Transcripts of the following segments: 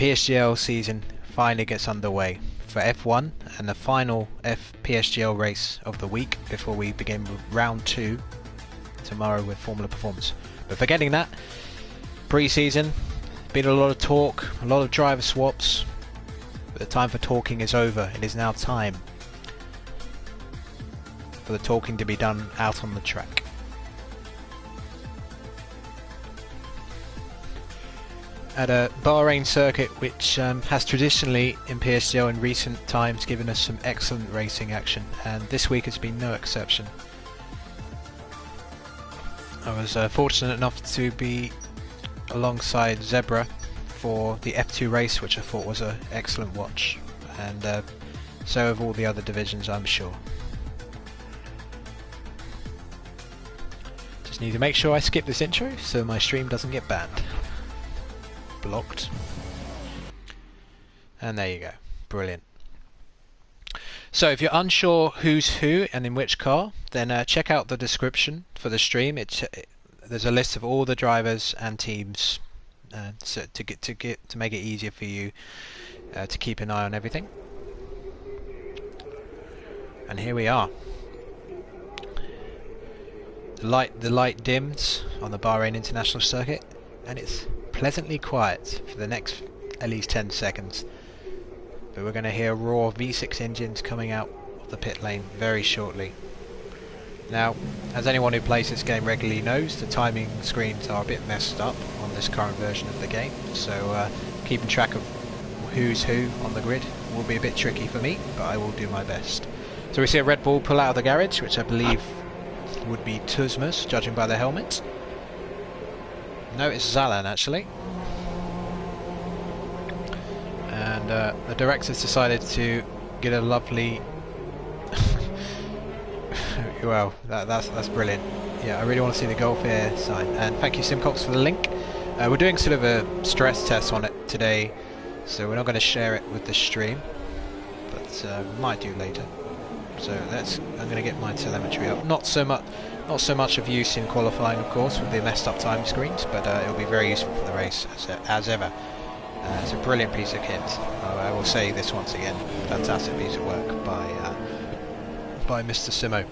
PSGL season finally gets underway for F1 and the final PSGL race of the week before we begin with round 2 tomorrow with Formula Performance. But forgetting that, pre-season, been a lot of talk, a lot of driver swaps, but the time for talking is over. It is now time for the talking to be done out on the track. At a Bahrain circuit which has traditionally in PSGL in recent times given us some excellent racing action, and this week has been no exception. I was fortunate enough to be alongside Zebra for the F2 race, which I thought was an excellent watch, and so have all the other divisions, I'm sure. Just need to make sure I skip this intro so my stream doesn't get banned. Blocked. And there you go. Brilliant. So if you're unsure who's who and in which car, then check out the description for the stream. There's a list of all the drivers and teams so to make it easier for you to keep an eye on everything. And here we are. The light dims on the Bahrain International Circuit, and it's pleasantly quiet for the next at least 10 seconds. But we're going to hear raw V6 engines coming out of the pit lane very shortly. Now, as anyone who plays this game regularly knows, the timing screens are a bit messed up on this current version of the game, so keeping track of who's who on the grid will be a bit tricky for me, but I will do my best. So we see a Red Bull pull out of the garage, which I believe would be TUSZMUSZ, judging by the helmet. No, it's PzalanHUN actually. And the directors decided to get a lovely well, that's brilliant. Yeah, I really want to see the Golf Air sign. And thank you Simcox for the link. We're doing sort of a stress test on it today, so we're not going to share it with the stream, but we might do later. So I'm going to get my telemetry up. Not so much of use in qualifying, of course, with the messed up time screens, but it'll be very useful for the race as ever. It's a brilliant piece of kit. I will say this once again, fantastic piece of work by Mr. Simo.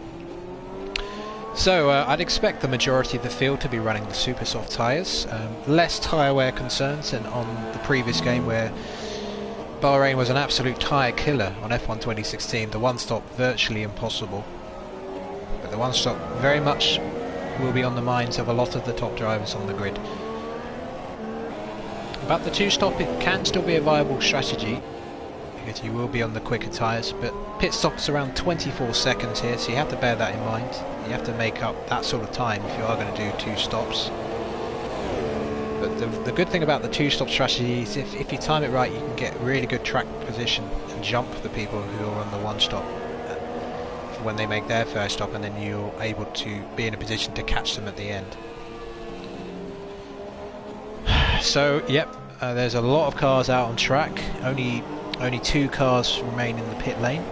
So I'd expect the majority of the field to be running the super soft tyres. Less tyre wear concerns than on the previous game where Bahrain was an absolute tyre killer on F1 2016. The one-stop virtually impossible. But the one-stop very much will be on the minds of a lot of the top drivers on the grid. But the two-stop, it can still be a viable strategy because you will be on the quicker tyres, but pit stops around 24 seconds here, so you have to bear that in mind. You have to make up that sort of time if you are going to do two stops. But the good thing about the two-stop strategy is if you time it right, you can get really good track position and jump the people who are on the one-stop when they make their first stop, and then you're able to be in a position to catch them at the end. So, yep, there's a lot of cars out on track. Only 2 cars remain in the pit lane.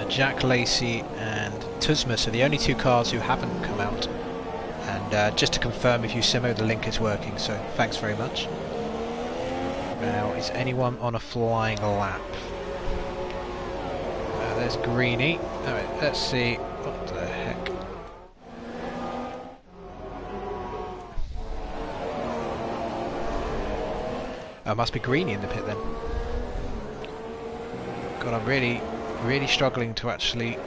xJackLacey and TUSZMUSZ are the only 2 cars who haven't come out. And just to confirm, if you Simo, the link is working, so thanks very much. Now, is anyone on a flying lap? There's Greeny. Alright, let's see. What the heck? Must be Greeny in the pit then. God, I'm really struggling to actually...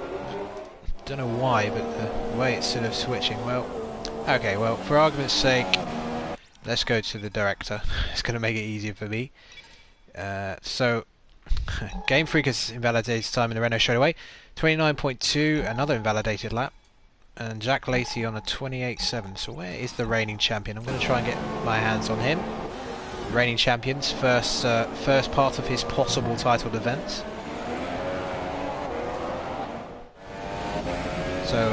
Don't know why, but the way it's sort of switching. Well, okay, well, for argument's sake, let's go to the director. It's going to make it easier for me. So, GameFreaker's invalidated time in the Renault straight away. 29.2, another invalidated lap. And xJackLacey on a 28.7. So where is the reigning champion? I'm going to try and get my hands on him. Reigning champions, first part of his possible title defense. So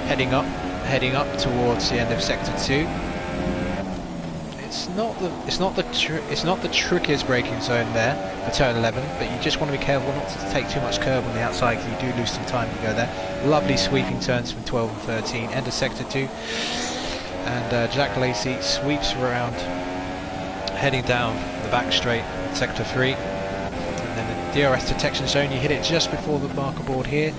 heading up towards the end of sector 2. It's not the trickiest braking zone there for turn 11, but you just want to be careful not to take too much curb on the outside because you do lose some time to go there. Lovely sweeping turns from 12 and 13, end of sector 2, and xJackLacey sweeps around heading down the back straight, sector 3. And then the DRS detection zone, you hit it just before the marker board here.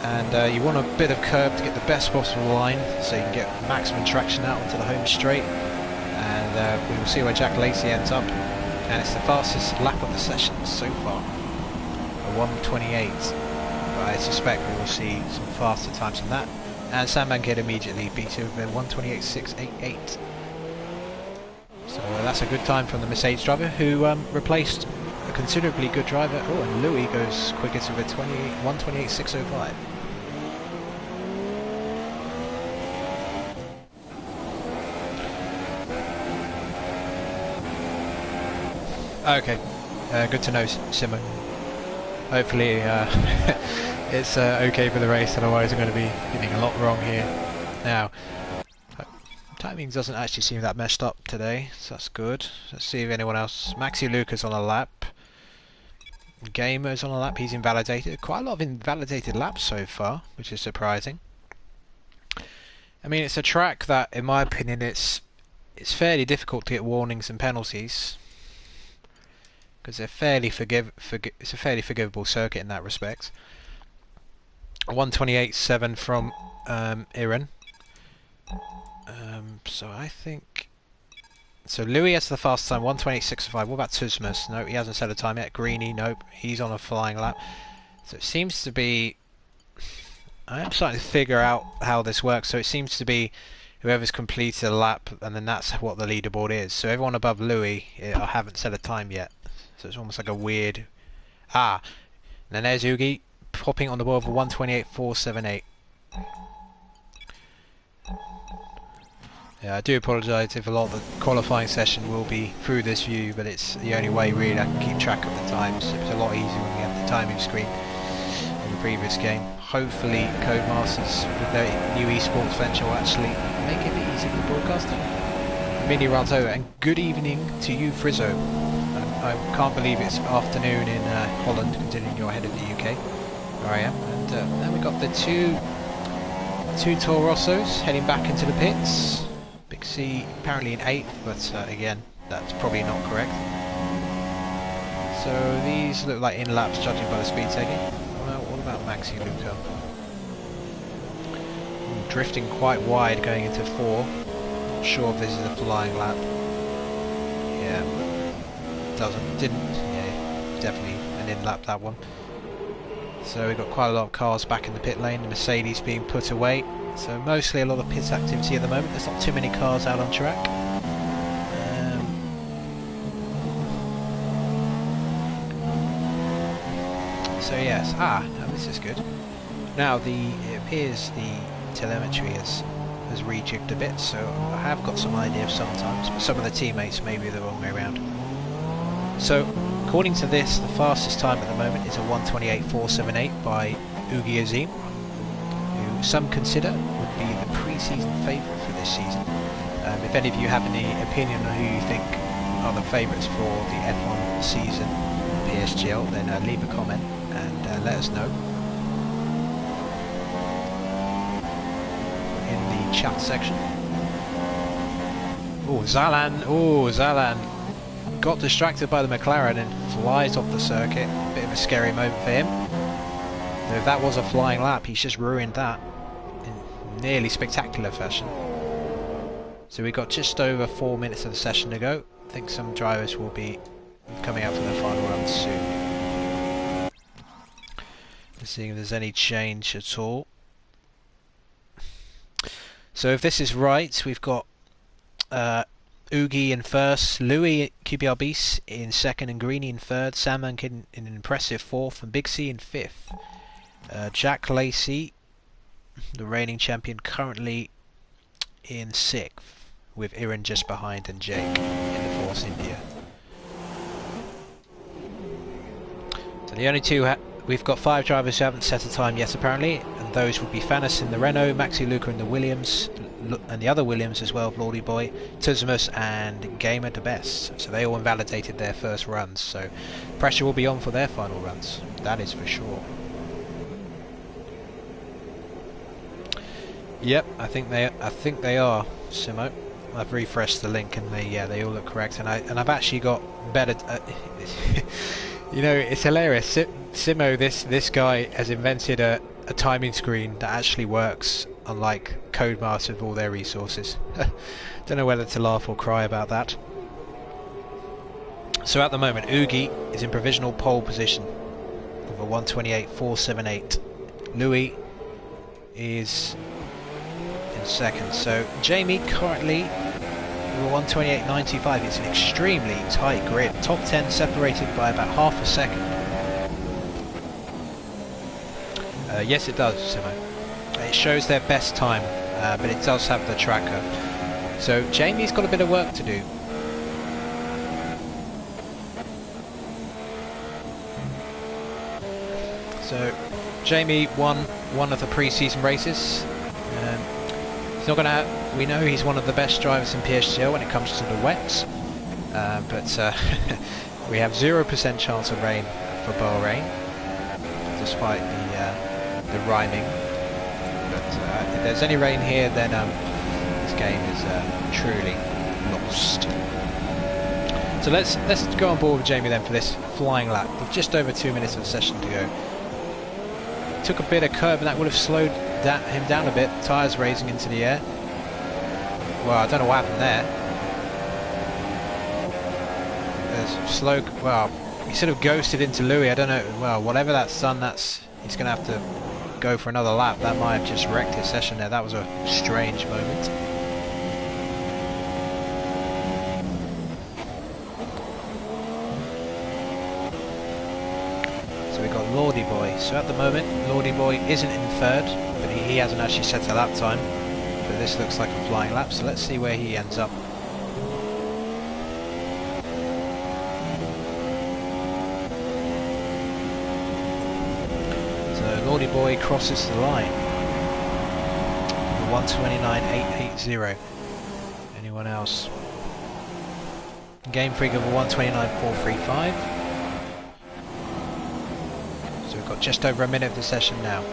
And you want a bit of curb to get the best possible line, so you can get maximum traction out onto the home straight. And we will see where XJackLacey ends up. And it's the fastest lap of the session so far, a 1:28. But I suspect we will see some faster times than that. And Sambamkid immediately beats him with 1:28.688. So that's a good time from the Mercedes driver, who replaced a considerably good driver. Oh, and Louis goes quickest with a 1:28.605. Okay, good to know, Simo. Hopefully it's okay for the race, otherwise I'm going to be getting a lot wrong here. Now, timing doesn't actually seem that messed up today, so that's good. Let's see if anyone else. MaxiLuca's on a lap. Gamer's on a lap, he's invalidated. Quite a lot of invalidated laps so far, which is surprising. I mean, it's a track that, in my opinion, it's fairly difficult to get warnings and penalties, because they're fairly it's a fairly forgivable circuit in that respect. 1:28.7 from Iran. So I think... So Louis has the fast time, 1:28.605. What about TUSZMUSZ? No, he hasn't set a time yet. Greeny, nope, he's on a flying lap. So it seems to be... I am starting to figure out how this works. So it seems to be whoever's completed a lap, and then that's what the leaderboard is. So everyone above Louis, I haven't set a time yet. So it's almost like a weird... Ah! And then there's Ugi, popping on the board for 1:28.478. Yeah, I do apologise if a lot of the qualifying session will be through this view, but it's the only way really I can keep track of the times. It was a lot easier when we had the timing screen in the previous game. Hopefully Codemasters with their new esports venture will actually make it easy for broadcasting. Mini runs over, and good evening to you, Frizzo. I can't believe it's afternoon in Holland, considering you're ahead of the UK. There I am. And then we've got the two Toro Rossos heading back into the pits. Big C apparently in 8th, but again, that's probably not correct. So these look like in-laps judging by the speed taking. Well, what about MaxiLuca? Drifting quite wide going into 4. Not sure if this is a flying lap. Yeah. Yeah, definitely an in-lap, that one. So we've got quite a lot of cars back in the pit lane, the Mercedes being put away, so mostly a lot of pit activity at the moment. There's not too many cars out on track. So yes, now this is good. Now it appears the telemetry has rejigged a bit, so I have got some idea of sometimes, but some of the teammates may be the wrong way around. So, according to this, the fastest time at the moment is a 1:28.478 by Joelianomanu, who some consider would be the pre-season favourite for this season. If any of you have any opinion on who you think are the favourites for the F1 season PSGL, then leave a comment and let us know in the chat section. Oh, Zalan got distracted by the McLaren and flies off the circuit. Bit of a scary moment for him. And if that was a flying lap, he's just ruined that in nearly spectacular fashion. So we've got just over 4 minutes of the session to go. I think some drivers will be coming out for their final runs soon. Let's see if there's any change at all. So if this is right, we've got Ugi in first, Louis QBRBs in second, and Greeny in third, Sambamkid in an impressive fourth, and Big C in fifth. XJackLacey, the reigning champion, currently in sixth, with Iran just behind and Jake in the Force India. So the only two, we've got 5 drivers who haven't set a time yet apparently, and those would be Faunus in the Renault, MaxiLuca in the Williams, and the other Williams as well, Lordyboy, TUSZMUSZ and gamerdabest. So they all invalidated their first runs, so pressure will be on for their final runs, that is for sure. Yep, I think they are, Simo. I've refreshed the link, and they all look correct. And I've actually got better. You know, it's hilarious. Simo, this guy has invented a timing screen that actually works, unlike Codemasters with all their resources. Don't know whether to laugh or cry about that. So at the moment, Oogie is in provisional pole position with a 1:28.478. Louis is in second. So Jamie currently with a 1:28.95. It's an extremely tight grid. Top 10 separated by about half a second. Yes, it does, Simo. It shows their best time, but it does have the tracker. So Jamie's got a bit of work to do. So Jamie won one of the pre-season races. He's not gonna. We know he's one of the best drivers in PSGL when it comes to the wets, but we have 0% chance of rain for Bahrain, despite the rhyming. But if there's any rain here, then this game is truly lost. So let's go on board with Jamie then for this flying lap with just over 2 minutes of the session to go. Took a bit of curb, and that would have slowed him down a bit. Tyres raising into the air. Well, I don't know what happened there. There's slow. Well, he sort of ghosted into Louis. I don't know. Well, whatever that's done, he's going to have to go for another lap. That might have just wrecked his session there. That was a strange moment. So we got Lordyboy. So at the moment, Lordyboy isn't in third, but he hasn't actually set a lap time. But this looks like a flying lap, so let's see where he ends up. So Lordyboy crosses the line. 1:29.880. Anyone else? Gamefreaker of 1:29.435. So we've got just over a minute of the session now.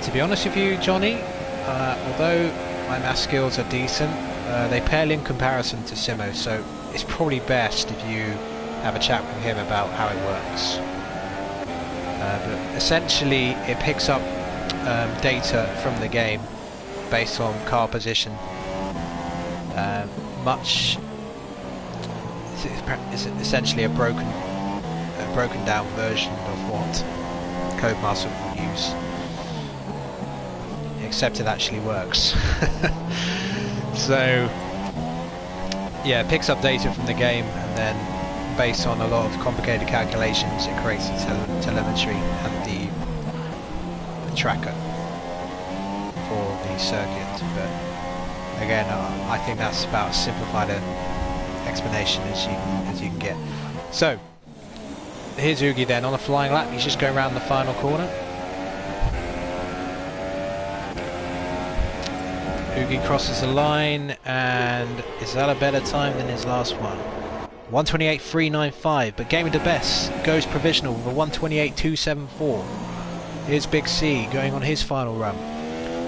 To be honest with you, Johnny, although my math skills are decent, they pale in comparison to Simo, so it's probably best if you have a chat with him about how it works. But essentially, it picks up data from the game based on car position. It's essentially a broken down version of what Codemasters will use. Except it actually works. So yeah, it picks up data from the game, and then based on a lot of complicated calculations, it creates the telemetry and the tracker for the circuit. But again, I think that's about as simplified an explanation as you can get. So here's Oogie then on a flying lap. He's just going around the final corner. Oogie crosses the line, and is that a better time than his last one? 1:28.395, but gamerdabest goes provisional with a 1:28.274. Here's Big C going on his final run.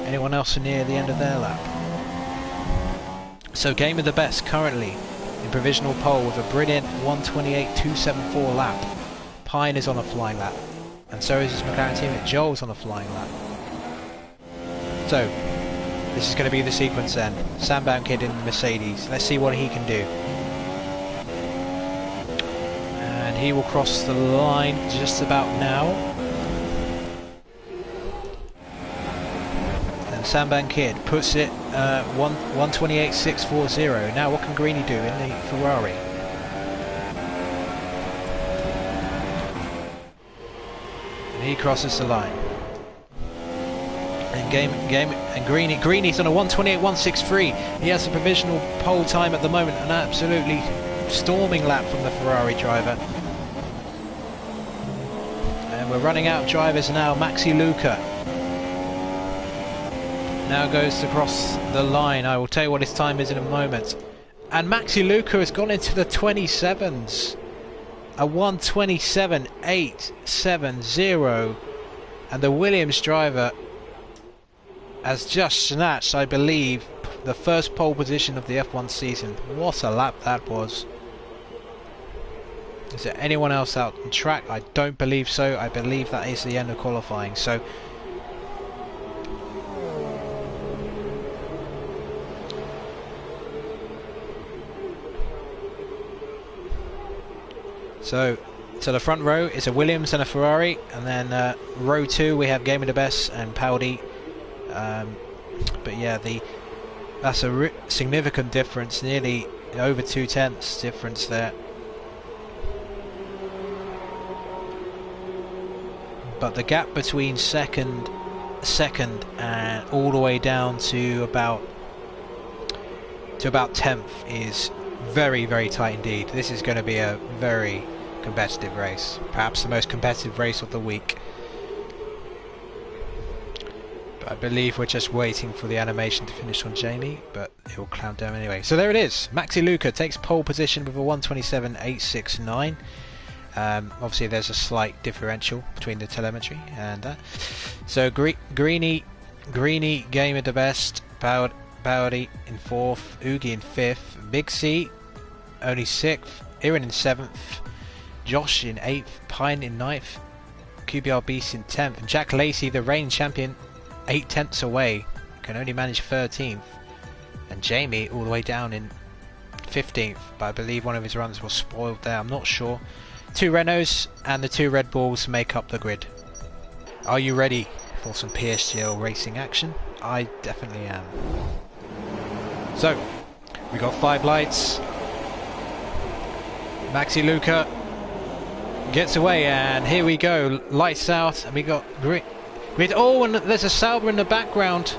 Anyone else near the end of their lap? So gamerdabest currently in provisional pole with a brilliant 1:28.274 lap. Pine is on a flying lap, and so is his McLaren teammate Joel's on a flying lap. So this is going to be the sequence then. Sambamkid in the Mercedes. Let's see what he can do. And he will cross the line just about now. And Sambamkid puts it 1:28.640. Now what can Greeny do in the Ferrari? And he crosses the line. And Greeny's on a 1:28.163. He has a provisional pole time at the moment, an absolutely storming lap from the Ferrari driver. And we're running out of drivers now. MaxiLuca now goes to cross the line. I will tell you what his time is in a moment. And MaxiLuca has gone into the 27s. A 1:27.870. And the Williams driver has just snatched, I believe, the first pole position of the F1 season. What a lap that was. Is there anyone else out on track? I don't believe so. I believe that is the end of qualifying. So to the front row is a Williams and a Ferrari, and then row 2 we have gamerdabest and Paudie. But yeah, that's a significant difference, nearly over 2/10 difference there. But the gap between second and all the way down to about 10th is very, very tight indeed. This is going to be a very competitive race, perhaps the most competitive race of the week. But I believe we're just waiting for the animation to finish on Jamie, but it will count down anyway. So there it is. MaxiLuca takes pole position with a 1:27.869. Obviously there's a slight differential between the telemetry and that. So Greeny gamerdabest, Paudie in 4th, Oogie in 5th, Big C only 6th, Iran in 7th, Josh in 8th, Pine in 9th, QBR Beast in 10th, and xJackLacey, the reigning champion, 8/10 away, can only manage 13th, and Jamie all the way down in 15th, but I believe one of his runs was spoiled there, I'm not sure. 2 Renaults and the 2 Red Bulls make up the grid. Are you ready for some PSGL racing action? I definitely am. So, we got 5 lights. MaxiLuca gets away, and here we go. Lights out, and we got grid. Oh, and there's a Sauber in the background,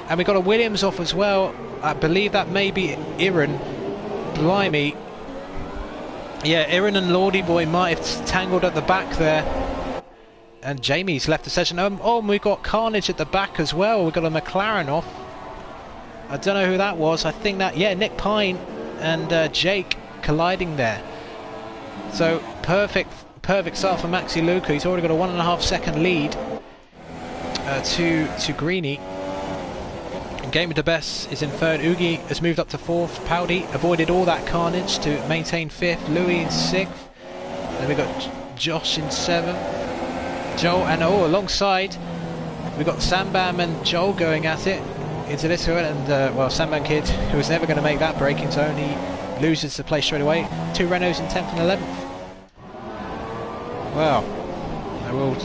and we got a Williams off as well. I believe that may be Iran. Blimey. Yeah, Iran and Lordyboy might have tangled at the back there. And Jamie's left the session. Oh, and we've got carnage at the back as well. We've got a McLaren off. I don't know who that was. I think that, yeah, Nick Pine and Jake colliding there. So perfect start for MaxiLuca. He's already got a 1.5 second lead to Greeny. gamerdabest is in 3rd. Oogie has moved up to 4th. Paudie avoided all that carnage to maintain 5th. Louis in 6th. Then we got Josh in 7th. Joel, and alongside we got Sambam and Joel going at it into this one, and well, Sambamkid, who was never going to make that braking zone, he loses the place straight away. 2 Renaults in 10th and 11th. Well, I will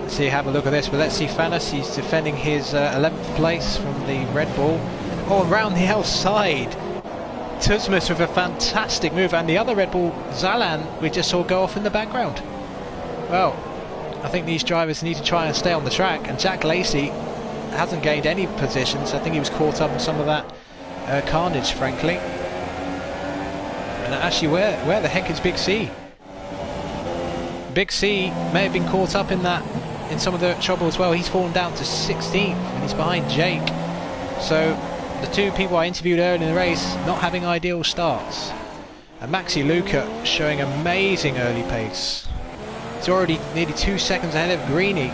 see, have a look at this, but let's see Faunus. He's defending his 11th place from the Red Bull. Oh, around the outside, TUSZMUSZ with a fantastic move, and the other Red Bull, PzalanHUN, we just saw go off in the background. Well, I think these drivers need to try and stay on the track, and xJackLacey hasn't gained any positions. I think he was caught up in some of that carnage, frankly. And actually, where the heck is Big C? Big C may have been caught up in some of the trouble as well. He's fallen down to 16th, and he's behind Jake. So the 2 people I interviewed earlier in the race not having ideal starts. And MaxiLuca showing amazing early pace. He's already nearly 2 seconds ahead of Greeny.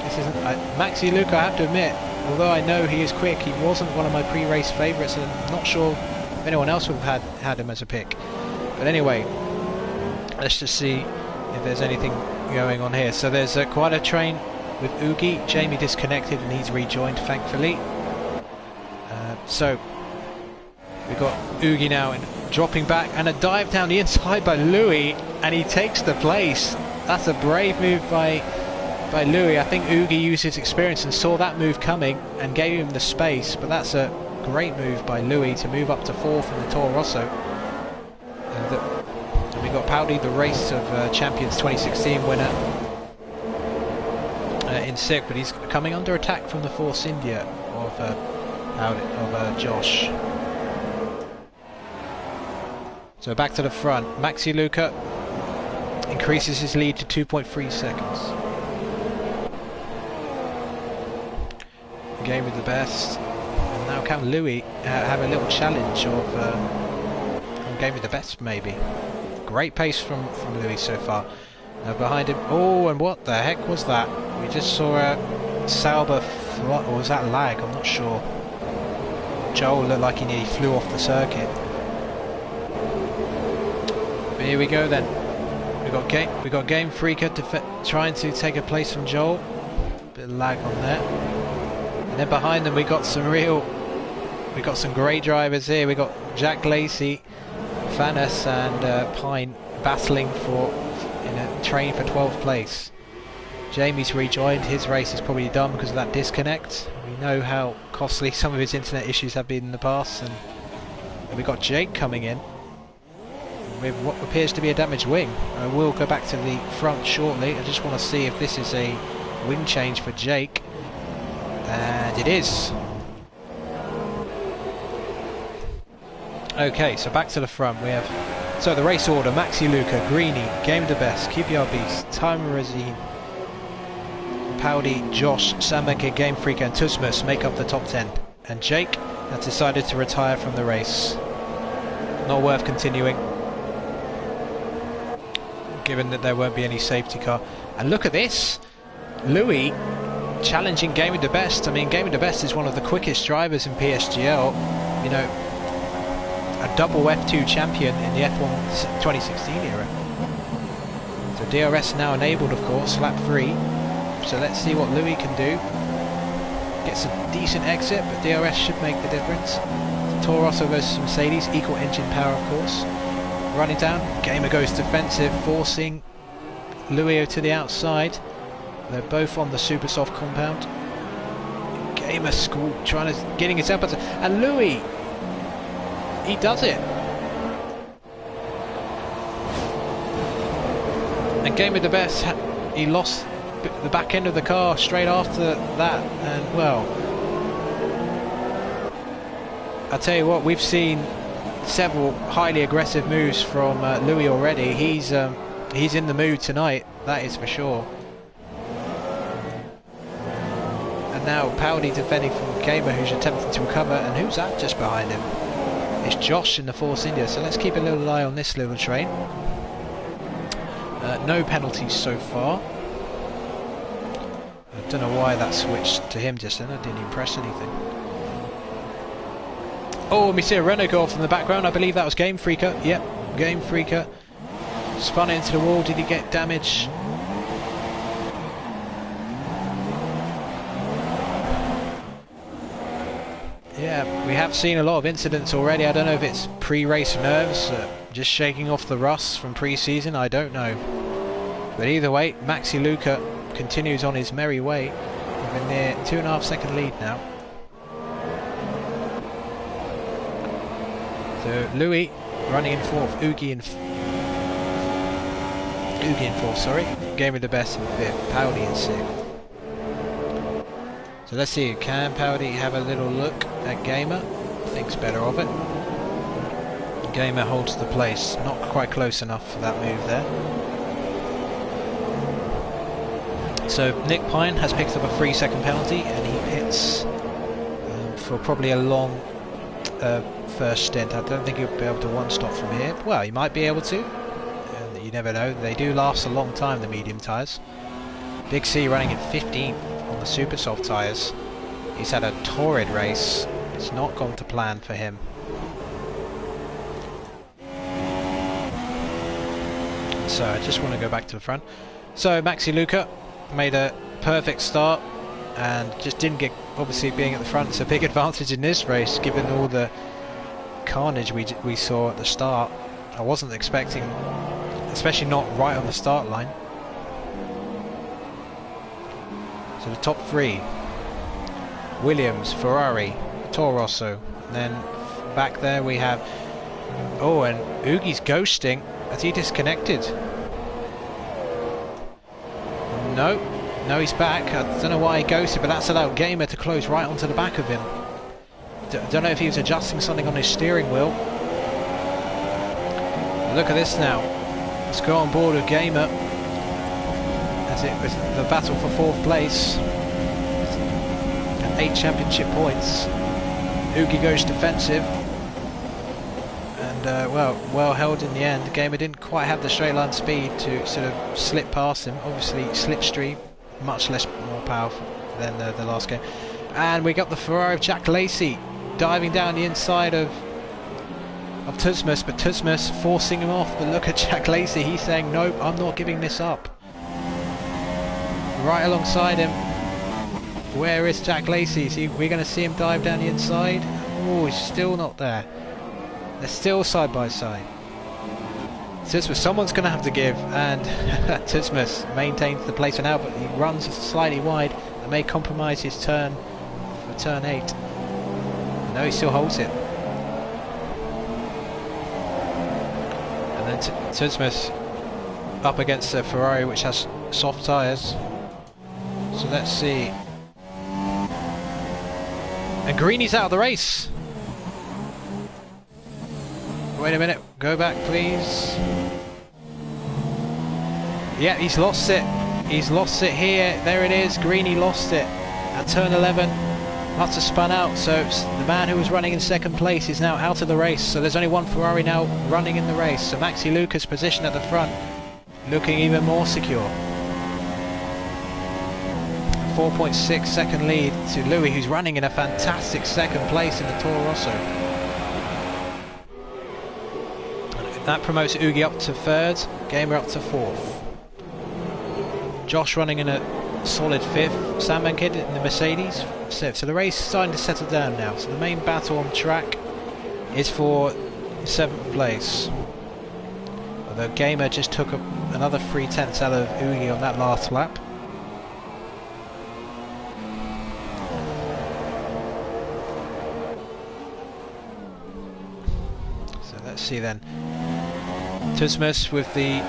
This isn't MaxiLuca, I have to admit, although I know he is quick, he wasn't one of my pre-race favourites, and I'm not sure if anyone else would have had him as a pick. But anyway, let's just see if there's anything going on here. So there's quite a train with Oogie. Jamie disconnected and he's rejoined, thankfully. So we've got Oogie now and dropping back, and a dive down the inside by Louis, and he takes the place. That's a brave move by Louis. I think Oogie used his experience and saw that move coming and gave him the space, but that's a great move by Louis to move up to 4th in the Toro Rosso. And we got Paudie, the Race of Champions 2016 winner, in 6th, but he's coming under attack from the Force India of Josh. So back to the front. MaxiLuca increases his lead to 2.3 seconds. gamerdabest, and now can Louis have a little challenge of gamerdabest maybe. Great pace from Louis so far. Now behind him, oh, and what the heck was that? We just saw Sauber or was that lag? I'm not sure. Joel looked like he nearly flew off the circuit. But here we go then. We got GamefReaker trying to take a place from Joel. Bit of lag on there. And then behind them we got some great drivers here. We got xJackLacey, Faunus and Pine battling in a train for 12th place. Jamie's rejoined. His race is probably done because of that disconnect. We know how costly some of his internet issues have been in the past. And we got Jake coming in with what appears to be a damaged wing. I will go back to the front shortly. I just want to see if this is a wing change for Jake. And it is. Okay, so back to the front. We have the race order: MaxiLuca, Greeny, gamerdabest, QPR Beast, Taimurazeem, Paudie, Josh, Sambamkid, GameFreaker and TUSZMUSZ make up the top 10. And Jake has decided to retire from the race. Not worth continuing, given that there won't be any safety car. And look at this! Louis challenging gamerdabest. I mean, gamerdabest is one of the quickest drivers in PSGL. You know, a double F2 champion in the F1 2016 era. So DRS now enabled, of course, lap 3. So let's see what Louis can do. Gets a decent exit, but DRS should make the difference. Toro Rosso versus Mercedes, equal engine power, of course. Running down, Gamer goes defensive, forcing Louis to the outside. They're both on the super soft compound. Gamer getting his up, and Louis, he does it. And gamerdabest, he lost the back end of the car straight after that, and well, I'll tell you what, we've seen several highly aggressive moves from Louis already. He's in the mood tonight, that is for sure. And now Paudie defending from Gamer, who's attempting to recover, and who's that just behind him? It's Josh in the Force India, so let's keep a little eye on this little train. No penalties so far. I don't know why that switched to him just then. I didn't even press anything. Oh, we see a Renault go off in the background. I believe that was GameFreaker. Yep, GameFreaker spun it into the wall. Did he get damage? Yeah, we have seen a lot of incidents already. I don't know if it's pre-race nerves, just shaking off the rust from pre-season. I don't know. But either way, MaxiLuca continues on his merry way with a near 2.5 second lead now. So Louis running in fourth, Oogie in fourth, sorry. gamerdabest in fifth, Paudie in sixth. So let's see, can Paudie have a little look at Gamer? Thinks better of it. Gamer holds the place, not quite close enough for that move there. So Nick Pine has picked up a 3-second penalty, and he pits for probably a long first stint. I don't think he'll be able to one-stop from here. Well, he might be able to. You never know. They do last a long time, the medium tyres. Big C running in 15th on the super soft tyres. He's had a torrid race. It's not gone to plan for him. So I just want to go back to the front. So MaxiLuca made a perfect start and just didn't get, obviously being at the front, it's a big advantage in this race given all the carnage we saw at the start. I wasn't expecting, especially not right on the start line. So the top three: Williams, Ferrari, Toro Rosso. And then back there we have, oh, and Oogie's ghosting. Has he disconnected? No, he's back. I don't know why he ghosted, but that's allowed Gamer to close right onto the back of him. Don't know if he was adjusting something on his steering wheel. Look at this now. Let's go on board with Gamer as it was the battle for 4th place. 8 championship points. Oogie goes defensive. And well held in the end. Gamer didn't quite have the straight line speed to sort of slip past him. Obviously slipstream, much more powerful. than the last game. And we got the Ferrari of XJackLacey diving down the inside of TUSZMUSZ, but TUSZMUSZ forcing him off. But look at XJackLacey, he's saying nope, I'm not giving this up. Right alongside him, where is XJackLacey? See, we're going to see him dive down the inside. Oh, he's still not there. They're still side by side. TUSZMUSZ, someone's going to have to give, and TUSZMUSZ maintains the place for now, but he runs slightly wide. That may compromise his turn for turn 8. No, he still holds it. And then TUSZMUSZ up against the Ferrari, which has soft tyres. So let's see. And Greeny's out of the race. Wait a minute, go back please. Yeah, he's lost it. He's lost it here. There it is. Greeny lost it at turn 11. Must have spun out. So the man who was running in second place is now out of the race. So there's only one Ferrari now running in the race. So MaxiLuca's position at the front, looking even more secure. 4.6 second lead to Louis, who's running in a fantastic second place in the Toro Rosso. That promotes Oogie up to 3rd, Gamer up to 4th. Josh running in a solid 5th, Sambamkid in the Mercedes 6th. So the race is starting to settle down now. So the main battle on track is for 7th place. Although Gamer just took another 3/10 out of Oogie on that last lap. So let's see then. TUSZMUSZ with the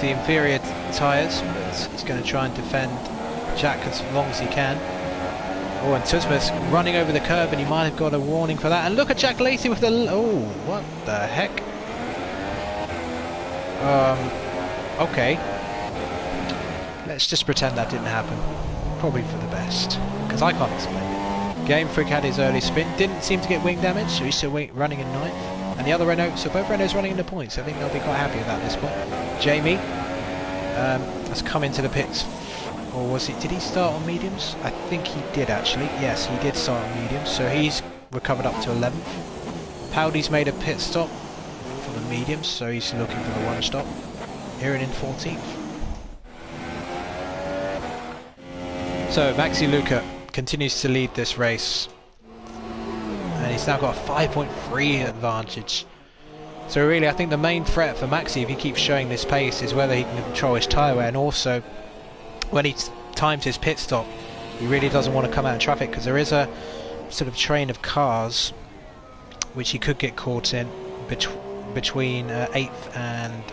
inferior tyres, but he's going to try and defend Jack as long as he can. Oh, and TUSZMUSZ running over the curb, and he might have got a warning for that. And look at XJackLacey with the... Oh, what the heck? Okay. Let's just pretend that didn't happen. Probably for the best, because I can't explain it. GameFreaker had his early spin, didn't seem to get wing damage, so he's still running in 9th. And the other Renault, so both Renaults running into points. I think they'll be quite happy about this point. Jamie has come into the pits, or was he? Did he start on mediums? I think he did actually. Yes, he did start on mediums, so he's recovered up to 11th. Paudie's made a pit stop for the mediums, so he's looking for the 1 stop. Here in 14th. So MaxiLuca continues to lead this race. And he's now got a 5.3 advantage. So really I think the main threat for Maxi, if he keeps showing this pace, is whether he can control his tyre wear, and also when he times his pit stop, he really doesn't want to come out in traffic, because there is a sort of train of cars which he could get caught in between 8th and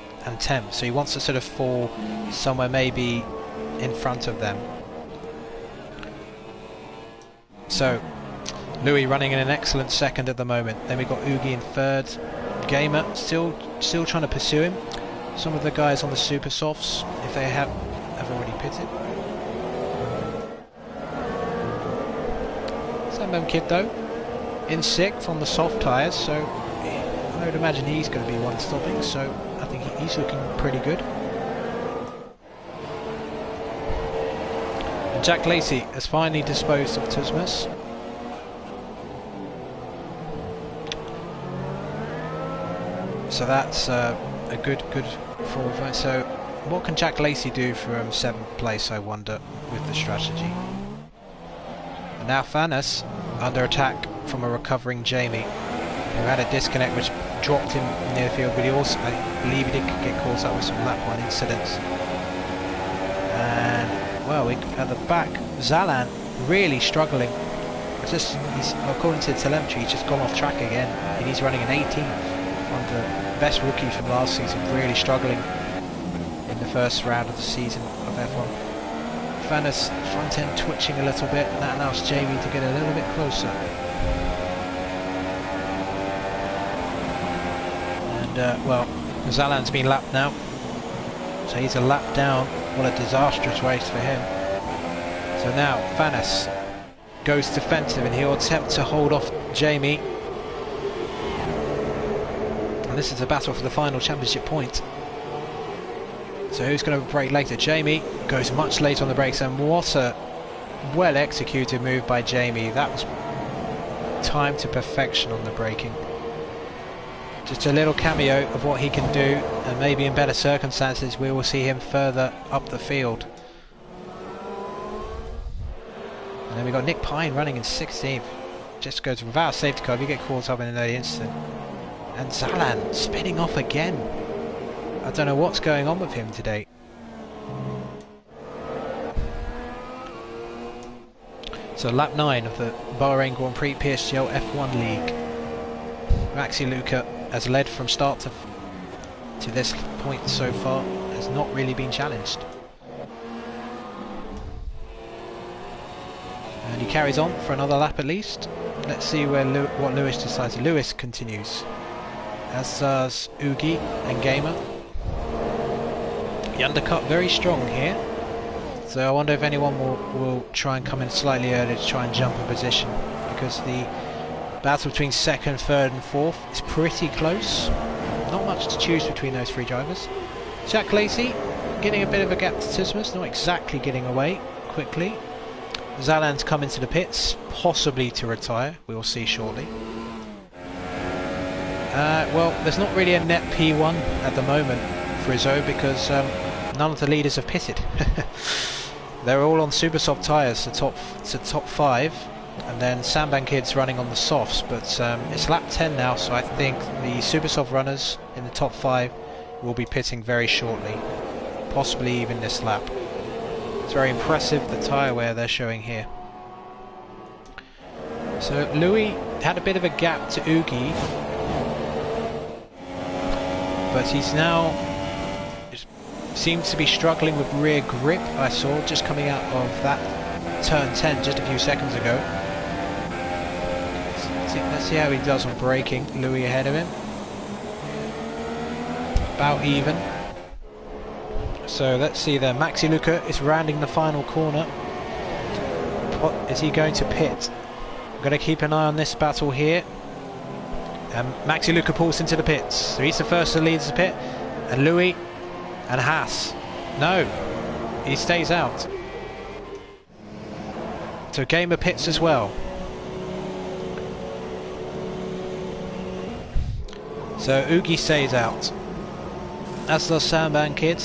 10th. So he wants to sort of fall somewhere maybe in front of them. So Louis running in an excellent 2nd at the moment. Then we've got Oogie in 3rd. Gamer still trying to pursue him. Some of the guys on the super softs, if they have already pitted. Sambamkid though in 6th on the soft tyres, so I would imagine he's going to be one stopping. So I think he's looking pretty good. And XJackLacey has finally disposed of TUSZMUSZ. So that's a good forward fight. So what can XJackLacey do from 7th place, I wonder, with the strategy? And now Faunus under attack from a recovering Jamie, who had a disconnect which dropped him near the field, but he also, I believe he did get caught up with some lap 1 incidents. And well, at the back, PzalanHUN really struggling. He's, according to the telemetry, he's just gone off track again, and he's running an 18th. One of the best rookies from last season, really struggling in the first round of the season of F1. Faunus front end twitching a little bit, and that allows Jamie to get a little bit closer. And well, PzalanHUN's been lapped now, so he's a lap down. What a disastrous race for him. So now Faunus goes defensive, and he'll attempt to hold off Jamie. And this is a battle for the final championship point. So who's going to brake later? Jamie goes much later on the brakes, and what a well executed move by Jamie. That was timed to perfection on the braking. Just a little cameo of what he can do, and maybe in better circumstances we will see him further up the field. And then we got Nick Pine running in 16th. Just goes without a safety car if you get caught up in an early incident. And Zalan spinning off again. I don't know what's going on with him today. So lap 9 of the Bahrain Grand Prix PSGL F1 League. MaxiLuca has led from start to this point so far, has not really been challenged. And he carries on for another lap at least. Let's see where what Lewis decides. Lewis continues, as does Oogie and Gamer. The undercut very strong here, so I wonder if anyone will try and come in slightly early to try and jump a position, because the battle between second, third and fourth is pretty close. Not much to choose between those three drivers. XJackLacey getting a bit of a gap to TUSZMUSZ, not exactly getting away quickly. Zalan's come into the pits, possibly to retire, we will see shortly. Well, there's not really a net P1 at the moment for Izzo, because none of the leaders have pitted. They're all on super soft tyres, the top 5, and then Sambamkid's running on the softs, but it's lap 10 now, so I think the super soft runners in the top 5 will be pitting very shortly, possibly even this lap. It's very impressive, the tyre wear they're showing here. So Louis had a bit of a gap to Oogie, but he's now seems to be struggling with rear grip. I saw just coming out of that turn 10 just a few seconds ago. Let's see how he does on braking. Louis ahead of him, about even. So let's see there. MaxiLuca is rounding the final corner. What is he going to pit? I'm going to keep an eye on this battle here. MaxiLuca pulls into the pits, so he's the first to lead the pit. And Louis and Haas, no, he stays out. So Gamer pits as well. So Oogie stays out, as does Sambamkid.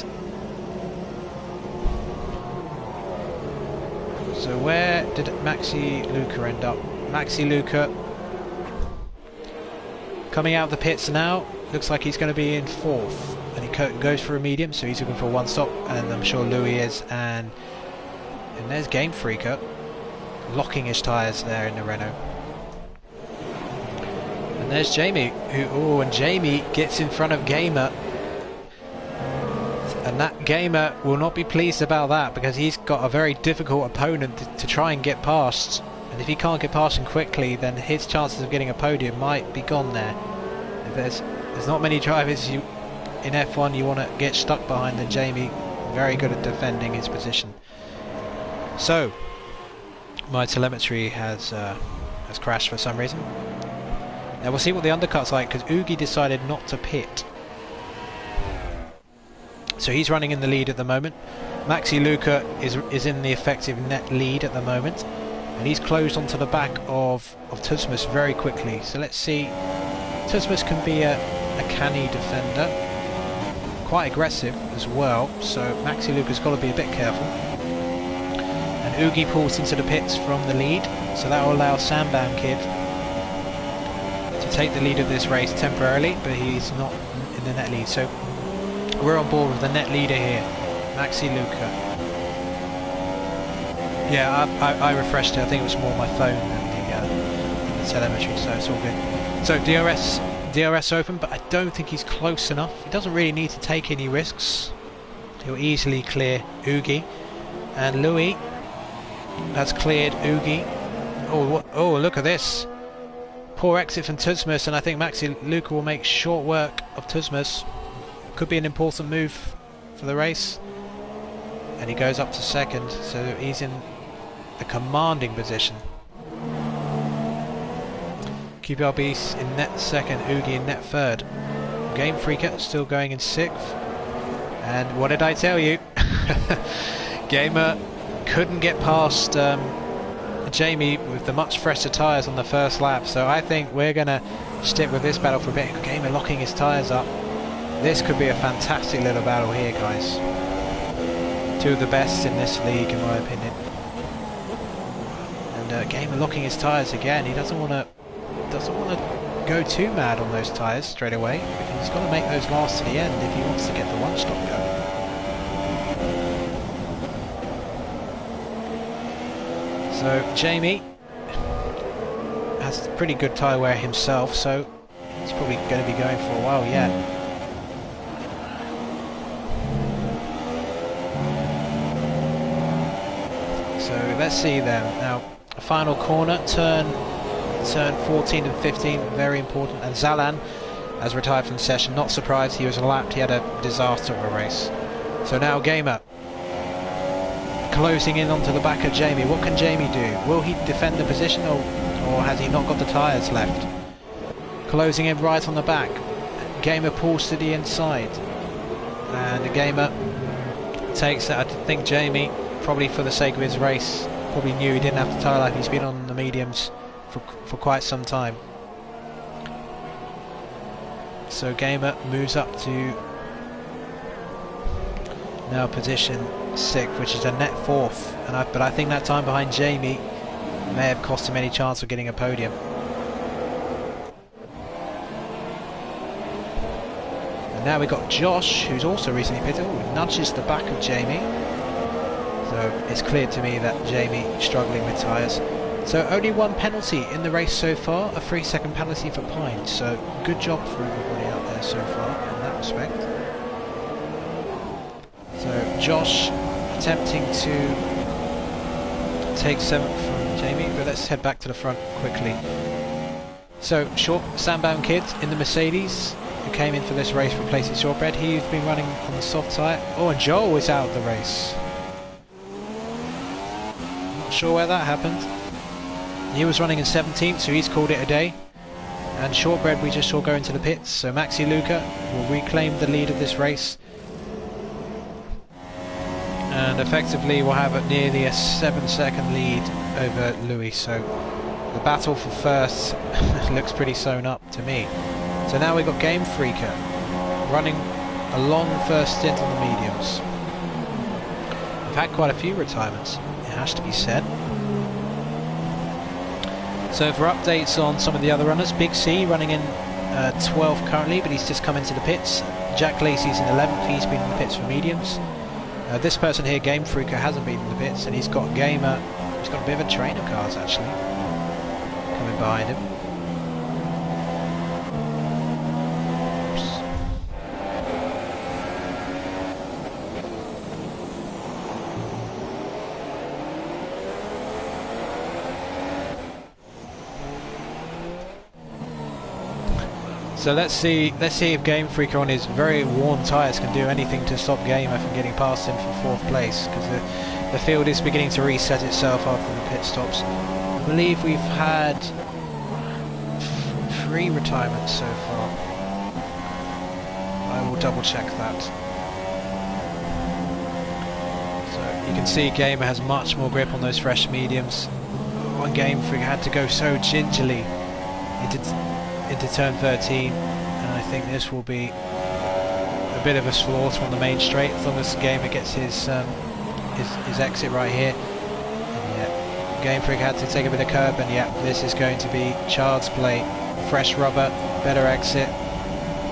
So where did MaxiLuca end up? MaxiLuca coming out of the pits now, looks like he's going to be in 4th, and he goes for a medium, so he's looking for one stop, and I'm sure Louis is, and there's GamefReaker locking his tyres there in the Renault. And there's Jamie, and Jamie gets in front of Gamer, and that Gamer will not be pleased about that, because he's got a very difficult opponent to try and get past, and if he can't get past him quickly, then his chances of getting a podium might be gone there. If there's not many drivers in F1 you want to get stuck behind, then Jamie very good at defending his position. So my telemetry has crashed for some reason. Now we'll see what the undercut's like, because Oogie decided not to pit. So he's running in the lead at the moment. MaxiLuca is in the effective net lead at the moment, and he's closed onto the back of TUSZMUSZ very quickly. So let's see. TUSZMUSZ can be a canny defender, quite aggressive as well, so MaxiLuca's got to be a bit careful. And Oogie pulls into the pits from the lead, so that will allow Sambamkid to take the lead of this race temporarily, but he's not in the net lead. So we're on board with the net leader here, MaxiLuca. Yeah, I refreshed it. I think it was more my phone than the telemetry, so it's all good. So DRS open, but I don't think he's close enough. He doesn't really need to take any risks. He'll easily clear Oogie. And Louis has cleared Oogie. Oh, look at this. Poor exit from TUSZMUSZ, and I think MaxiLuca will make short work of TUSZMUSZ. Could be an important move for the race. And he goes up to second, so he's in a commanding position. QPRB in net second, Oogie in net third. GamefReaker still going in 6th. And what did I tell you? Gamer couldn't get past Jamie with the much fresher tyres on the first lap, so I think we're going to stick with this battle for a bit. Gamer locking his tyres up. This could be a fantastic little battle here, guys. Two of the best in this league, in my opinion. And Gamer locking his tyres again. He doesn't want to go too mad on those tyres straight away. He's got to make those last to the end if he wants to get the one stop going. So Jamie has pretty good tyre wear himself, so he's probably going to be going for a while yet. So let's see then. Now, a final corner, turn 14 and 15, very important. And PzalanHUN has retired from the session. Not surprised, he was lapped. He had a disaster of a race. So now Gamer closing in onto the back of Jamie. What can Jamie do? Will he defend the position, or has he not got the tyres left? Closing in right on the back. Gamer pulls to the inside, and the Gamer takes it. I think Jamie, probably for the sake of his race, probably knew he didn't have the tyre life. He's been on the mediums for quite some time. So Gamer moves up to now position 6th, which is a net 4th, but I think that time behind Jamie may have cost him any chance of getting a podium. And now we've got Josh, who's also recently pitted. Ooh, nudges the back of Jamie. So it's clear to me that Jamie struggling with tyres. So only one penalty in the race so far, a 3-second penalty for Pine. So good job for everybody out there so far in that respect. So Josh attempting to take 7th from Jamie, but let's head back to the front quickly. So short Sambamkid in the Mercedes, who came in for this race replacing Shortbread. He's been running on the soft tyre. Oh, and Joel is out of the race. Not sure where that happened. He was running in 17th, so he's called it a day. And Shortbread we just saw go into the pits, so MaxiLuca will reclaim the lead of this race. And effectively we'll have nearly a 7-second lead over Louis, so the battle for first looks pretty sewn up to me. So now we've got Gamefreaker running a long first stint on the mediums. We've had quite a few retirements, it has to be said. So for updates on some of the other runners, Big C running in 12th currently, but he's just come into the pits. XJackLacey's in 11th, he's been in the pits for mediums. This person here, Gamefreaker, hasn't been in the pits, and he's got Gamer, he's got a bit of a train of cars actually coming behind him. So let's see if Gamefreaker on his very worn tyres can do anything to stop Gamer from getting past him for 4th place, because the field is beginning to reset itself after the pit stops. I believe we've had 3 retirements so far. I will double check that. So you can see Gamer has much more grip on those fresh mediums. One Gamefreaker had to go so gingerly into turn 13, and I think this will be a bit of a slaughter on the main straight as long as Gamer gets his exit right here. And yeah, Gamefreaker had to take a bit of curb, and yeah, this is going to be child's play. Fresh rubber, better exit.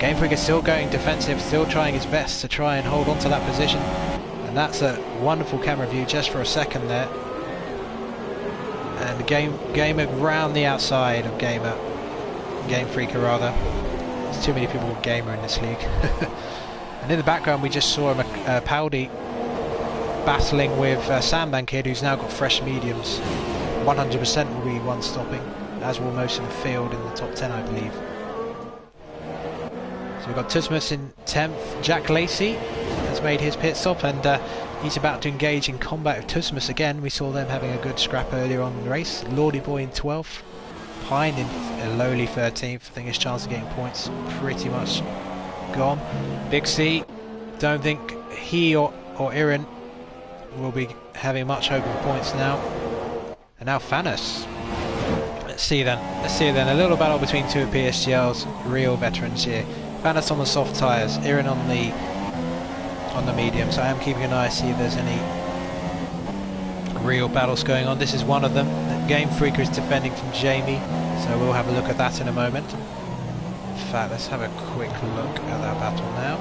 Gamefreaker still going defensive, still trying his best to try and hold on to that position, and that's a wonderful camera view just for a second there. And Gamer round the outside of Gamefreaker rather. There's too many people with Gamer in this league. And in the background we just saw Paudie battling with Sambamkid, who's now got fresh mediums. 100% will be one stopping, as will most of the field in the top 10 I believe. So we've got TUSZMUSZ in 10th. XJackLacey has made his pit stop, and he's about to engage in combat with TUSZMUSZ again. We saw them having a good scrap earlier on in the race. Lordyboy in 12th. Pine in a lowly 13th. I think his chance of getting points pretty much gone. Big C, don't think he or Iran will be having much hope of points now. And now Faunus. Let's see then. A little battle between two of PSGL's real veterans here. Faunus on the soft tyres, Iran on the medium. So I am keeping an eye to see if there's any real battles going on. This is one of them. Gamefreaker is defending from Jamie, so we'll have a look at that in a moment. In fact, let's have a quick look at that battle now.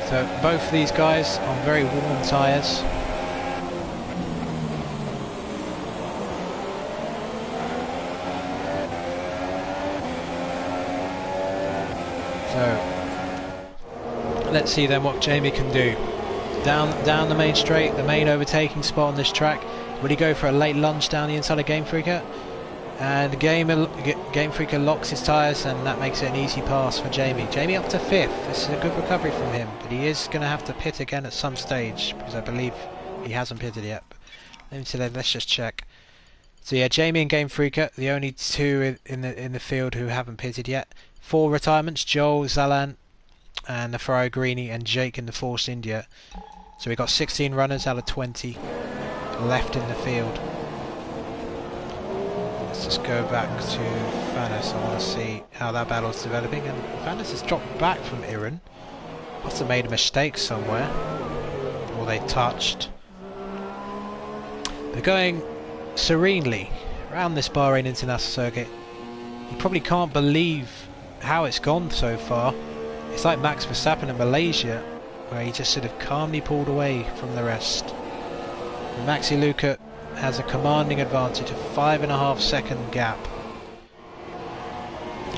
So both these guys on very warm tyres. So let's see then what Jamie can do. Down the main straight, the main overtaking spot on this track. Would he go for a late lunge down the inside of Gamefreaker? And Gamefreaker locks his tyres, and that makes it an easy pass for Jamie. Jamie up to 5th. This is a good recovery from him, but he is going to have to pit again at some stage, because I believe he hasn't pitted yet. Let's just check. So yeah, Jamie and Gamefreaker, the only two in the field who haven't pitted yet. 4 retirements: Joelianomanu and the Ferrari Greenie, and Jake in the Force India. So we got 16 runners out of 20 left in the field. Let's just go back to Faunus. I want to see how that battle is developing. And Faunus has dropped back from Iran. Must have made a mistake somewhere, or they touched. They're going serenely around this Bahrain International Circuit. You probably can't believe how it's gone so far. It's like Max Verstappen in Malaysia, where he just sort of calmly pulled away from the rest. MaxiLuca has a commanding advantage of 5.5 second gap.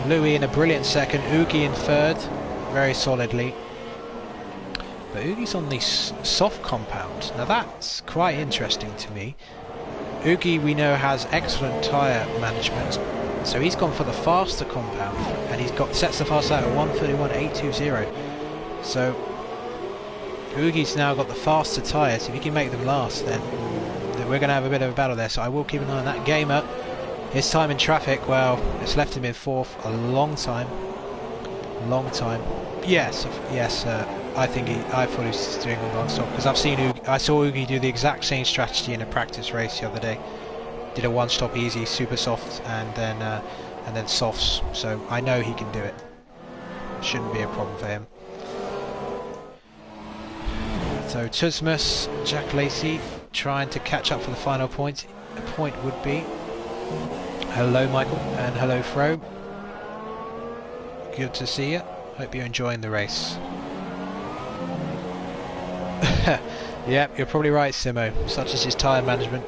Louis in a brilliant second, Oogie in 3rd, very solidly. But Oogie's on the soft compound. Now that's quite interesting to me. Oogie, we know, has excellent tyre management, so he's gone for the faster compound, and he's sets the fast out at 1:31.820. So Oogie's now got the faster tyres. If he can make them last, then we're going to have a bit of a battle there. So I will keep an eye on that. Gamer, his time in traffic, well, it's left him in 4th a long time. Yes. I thought he was doing a non-stop, because I saw Oogie do the exact same strategy in a practice race the other day. Did a one-stop easy, super soft, and then softs. So I know he can do it. Shouldn't be a problem for him. So TUSZMUSZ, xJackLacey trying to catch up for the final point. The point would be, hello Michael, and hello Fro. Good to see you. Hope you're enjoying the race. Yep, you're probably right, Simo. Such as his tyre management.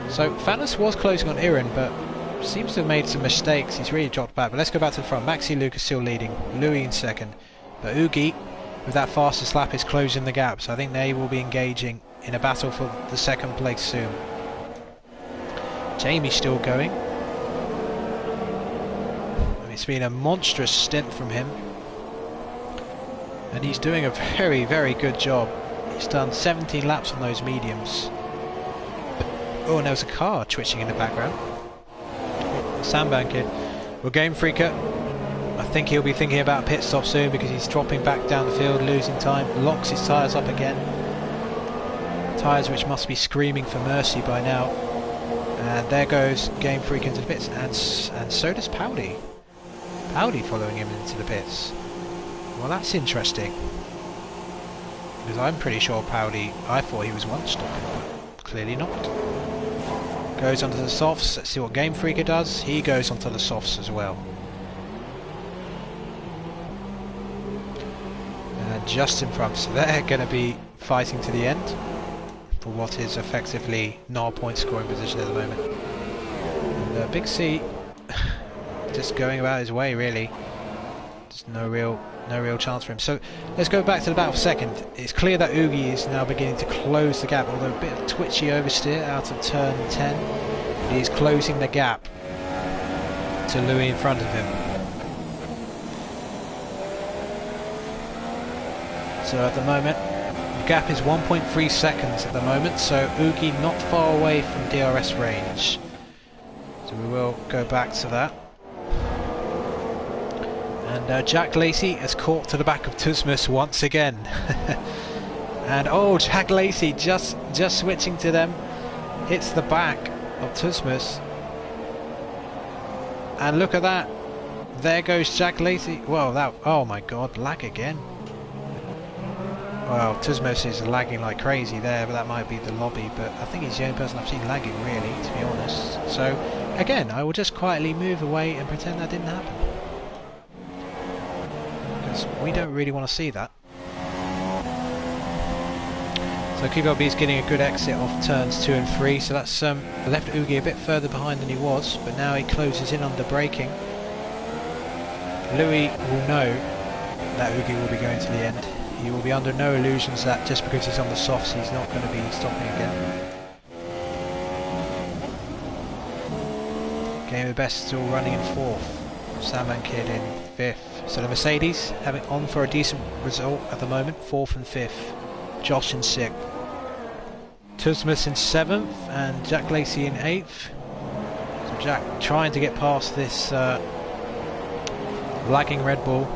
So Faunus was closing on Iran, but seems to have made some mistakes. He's really dropped back. But let's go back to the front. MaxiLuca still leading. Louis in 2nd. But Oogie, with that fastest lap, is closing the gap. So I think they will be engaging in a battle for the 2nd place soon. Jamie's still going. And it's been a monstrous stint from him. And he's doing a very, very good job. He's done 17 laps on those mediums. Oh, and there was a car twitching in the background. Sambamkid. Well, Gamefreaker, I think he'll be thinking about a pit stop soon, because he's dropping back down the field, losing time. Locks his tyres up again. Tyres which must be screaming for mercy by now. And there goes Gamefreaker into the pits. And so does Paudie. Paudie following him into the pits. Well, that's interesting. Because I'm pretty sure Paudie, I thought he was one-stopping, but clearly not. Goes onto the softs. Let's see what Gamefreaker does. He goes onto the softs as well. And just in front, so they're going to be fighting to the end for what is effectively not a point scoring position at the moment. And Big C just going about his way, really. Just no real chance for him. So let's go back to the battle for 2nd. It's clear that Oogie is now beginning to close the gap, although a bit of twitchy oversteer out of turn 10. But he is closing the gap to Louis in front of him. So at the moment, the gap is 1.3 seconds at the moment, so Oogie not far away from DRS range. So we will go back to that. And xJackLacey has caught to the back of TUSZMUSZ once again. And oh, xJackLacey just switching to them, hits the back of TUSZMUSZ. And look at that, there goes xJackLacey. Well, that, oh my god, lag again. Well, TUSZMUSZ is lagging like crazy there, but that might be the lobby, but I think he's the only person I've seen lagging really, to be honest. So again, I will just quietly move away and pretend that didn't happen, because we don't really want to see that. So QBLB is getting a good exit off turns 2 and 3, so that's left Oogie a bit further behind than he was, but now he closes in under braking. Louis will know that Oogie will be going to the end. He will be under no illusions that just because he's on the softs he's not going to be stopping again. Gamerdabest still running in 4th, Sambamkid in 5th. So the Mercedes having on for a decent result at the moment, 4th and 5th. Josh in 6th. TUSZMUSZ in 7th and xJackLacey in 8th. So Jack trying to get past this lagging Red Bull.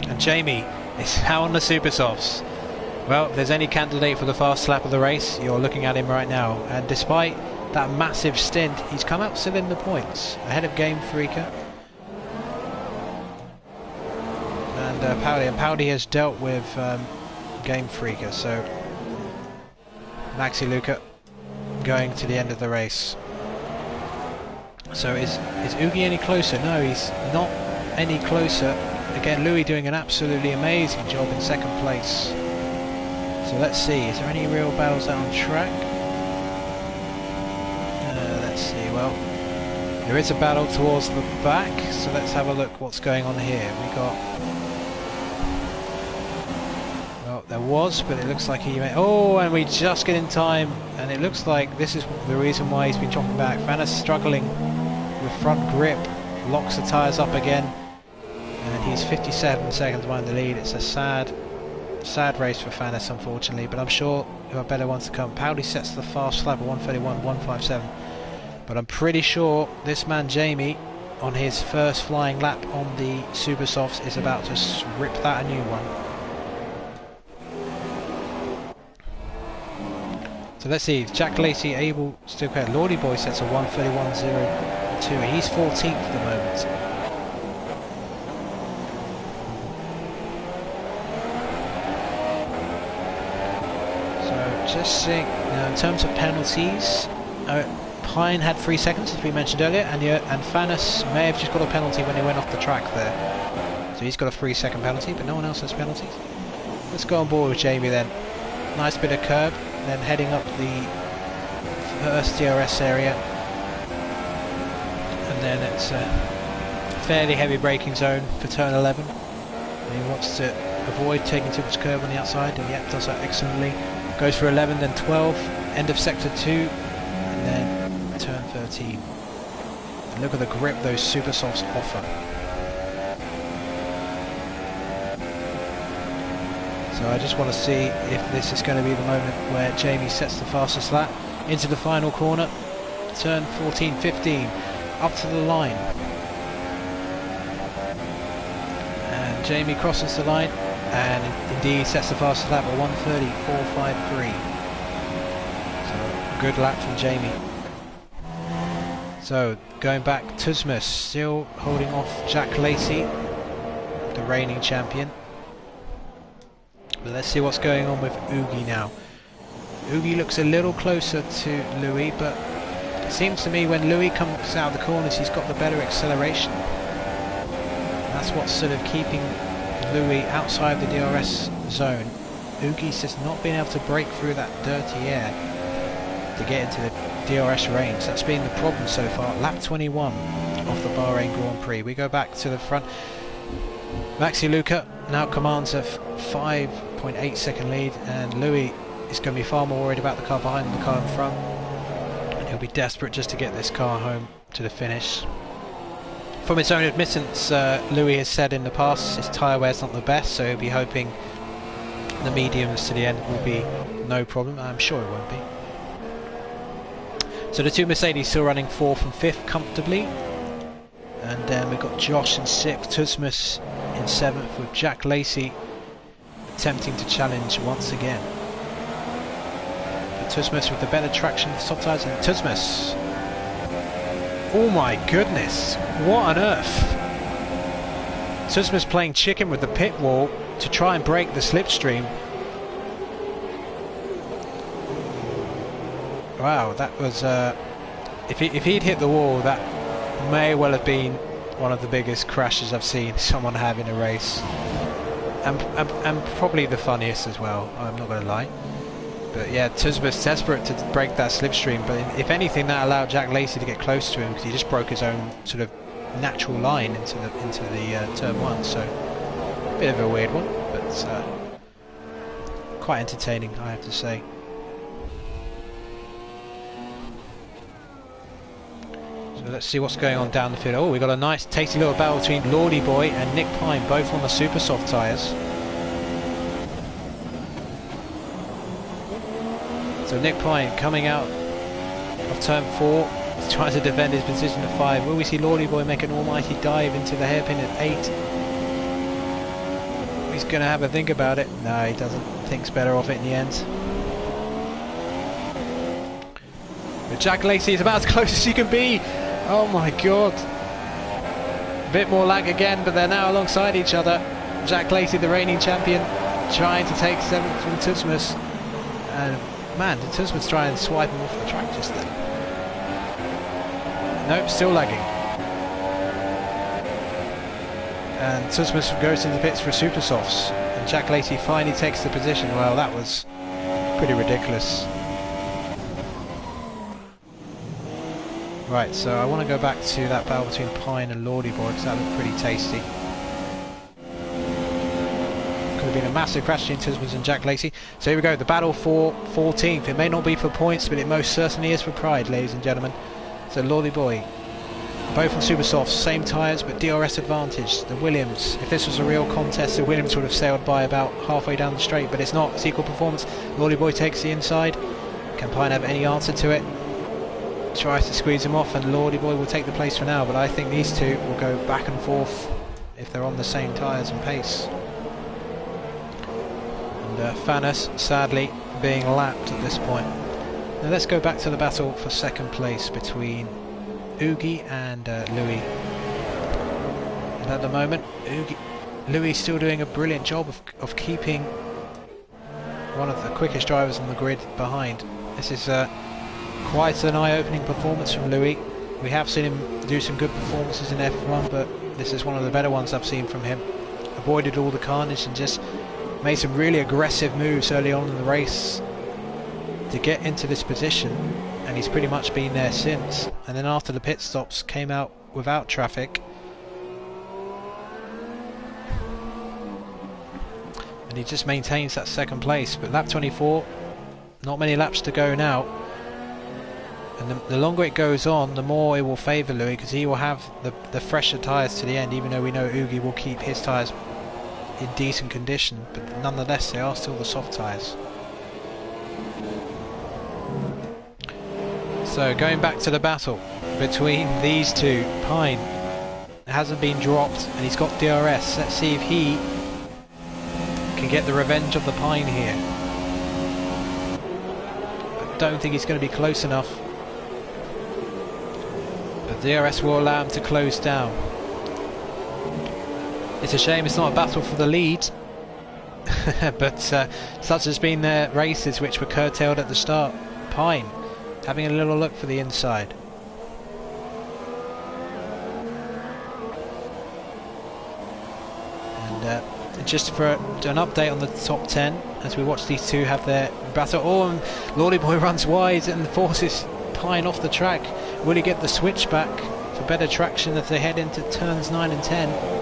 And Jamie is now on the super softs. Well, if there's any candidate for the fast lap of the race, you're looking at him right now. And despite that massive stint, he's come out still in the points, ahead of GamefReaker and Paudie. And Paudie has dealt with GamefReaker, so MaxiLuca going to the end of the race. So is Oogie any closer? No, he's not any closer. Again, Louis doing an absolutely amazing job in 2nd place. So let's see, is there any real battles out on track? Let's see, well, there is a battle towards the back, so let's have a look what's going on here. We got, well, there was, but it looks like he made, oh, and we just get in time, and it looks like this is the reason why he's been dropping back. Faunus struggling with front grip, locks the tyres up again, and he's 57 seconds behind the lead. It's a sad race for Faunus, unfortunately, but I'm sure there are better ones to come. Paudie sets the fast lap of 1:31.157, but I'm pretty sure this man Jamie, on his first flying lap on the super softs, is about to rip that a new one. So let's see, xJackLacey able to go. Lordyboy sets a 1:31.02. He's 14th at the moment. Just seeing, in terms of penalties, Pine had 3 seconds, as we mentioned earlier, and Faunus may have just got a penalty when he went off the track there. So he's got a 3-second penalty, but no one else has penalties. Let's go on board with Jamie then. Nice bit of curb, then heading up the first DRS area. And then it's a fairly heavy braking zone for turn 11. And he wants to avoid taking too much curb on the outside, and yep, does that excellently. Goes for 11, then 12, end of sector 2, and then turn 13. And look at the grip those super softs offer. So I just want to see if this is going to be the moment where Jamie sets the fastest lap into the final corner. Turn 14, 15, up to the line. And Jamie crosses the line. And indeed sets the fastest lap at 1:30.453. So good lap from Jamie. So going back, TUSZMUSZ still holding off xJackLacey, the reigning champion. But let's see what's going on with Oogie now. Oogie looks a little closer to Louis, but it seems to me when Louis comes out of the corners he's got the better acceleration. That's what's sort of keeping Louis outside the DRS zone. Oogie's just not been able to break through that dirty air to get into the DRS range. That's been the problem so far. Lap 21 of the Bahrain Grand Prix. We go back to the front. MaxiLuca now commands a 5.8 second lead, and Louis is going to be far more worried about the car behind than the car in front, and he'll be desperate just to get this car home to the finish. From his own admittance, Louis has said in the past his tyre wear's not the best, so he'll be hoping the mediums to the end will be no problem. I'm sure it won't be. So the two Mercedes still running 4th and 5th comfortably, and then we've got Josh in 6th, TUSZMUSZ in 7th, with XJackLacey attempting to challenge once again. TUSZMUSZ with the better traction, soft tyres, and TUSZMUSZ. Oh my goodness, what on earth? TUSZMUSZ playing chicken with the pit wall to try and break the slipstream. Wow, that was, if he'd hit the wall, that may well have been one of the biggest crashes I've seen someone have in a race. And probably the funniest as well, I'm not going to lie. But yeah, TUSZMUSZ desperate to break that slipstream, but if anything that allowed XJackLacey to get close to him, because he just broke his own sort of natural line into the turn 1, so a bit of a weird one, but quite entertaining, I have to say. So let's see what's going on down the field. Oh, we got a nice tasty little battle between Lordyboy and Nick Pine, both on the super soft tyres. So Nick Pine coming out of turn 4, trying to defend his position at 5. Will we see Lordyboy make an almighty dive into the hairpin at 8? He's going to have a think about it. No, he doesn't. Thinks better of it in the end. But XJackLacey is about as close as you can be. Oh my god. A bit more lag again, but they're now alongside each other. XJackLacey, the reigning champion, trying to take 7th from TUSZMUSZ. And man, did TUSZMUSZ try and swipe him off the track just then? Nope, still lagging. And TUSZMUSZ goes into the pits for super softs, and XJackLacey finally takes the position. Well, that was pretty ridiculous. Right, so I want to go back to that battle between Pine and Lordyboy, because that looked pretty tasty. Could have been a massive crash between TUSZMUSZ and XJackLacey. So here we go, the battle for 14th. It may not be for points, but it most certainly is for pride, ladies and gentlemen. So Lordyboy, both on super softs, same tyres, but DRS advantage. The Williams, if this was a real contest, the Williams would have sailed by about halfway down the straight, but it's not. It's equal performance. Lordyboy takes the inside. Can Pine have any answer to it? Tries to squeeze him off, and Lordyboy will take the place for now, but I think these two will go back and forth if they're on the same tyres and pace. And Faunus, sadly, being lapped at this point. Now let's go back to the battle for 2nd place between Oogie and Louis. And at the moment, Louis still doing a brilliant job of keeping one of the quickest drivers on the grid behind. This is quite an eye-opening performance from Louis. We have seen him do some good performances in F1, but this is one of the better ones I've seen from him. Avoided all the carnage and just made some really aggressive moves early on in the race to get into this position, and he's pretty much been there since. And then after the pit stops, came out without traffic, and he just maintains that 2nd place. But lap 24, not many laps to go now, and the longer it goes on, the more it will favour Louis, because he will have the fresher tyres to the end, even though we know Oogie will keep his tyres in decent condition, but nonetheless they are still the soft tyres. So going back to the battle between these two, Pine hasn't been dropped and he's got DRS. Let's see if he can get the revenge of the Pine here. I don't think he's going to be close enough, but DRS will allow him to close down. It's a shame it's not a battle for the lead, but such has been their races which were curtailed at the start. Pine having a little look for the inside. And just for an update on the top 10, as we watch these two have their battle. Oh, and Lordyboy runs wide and forces Pine off the track. Will he get the switchback for better traction as they head into turns 9 and 10?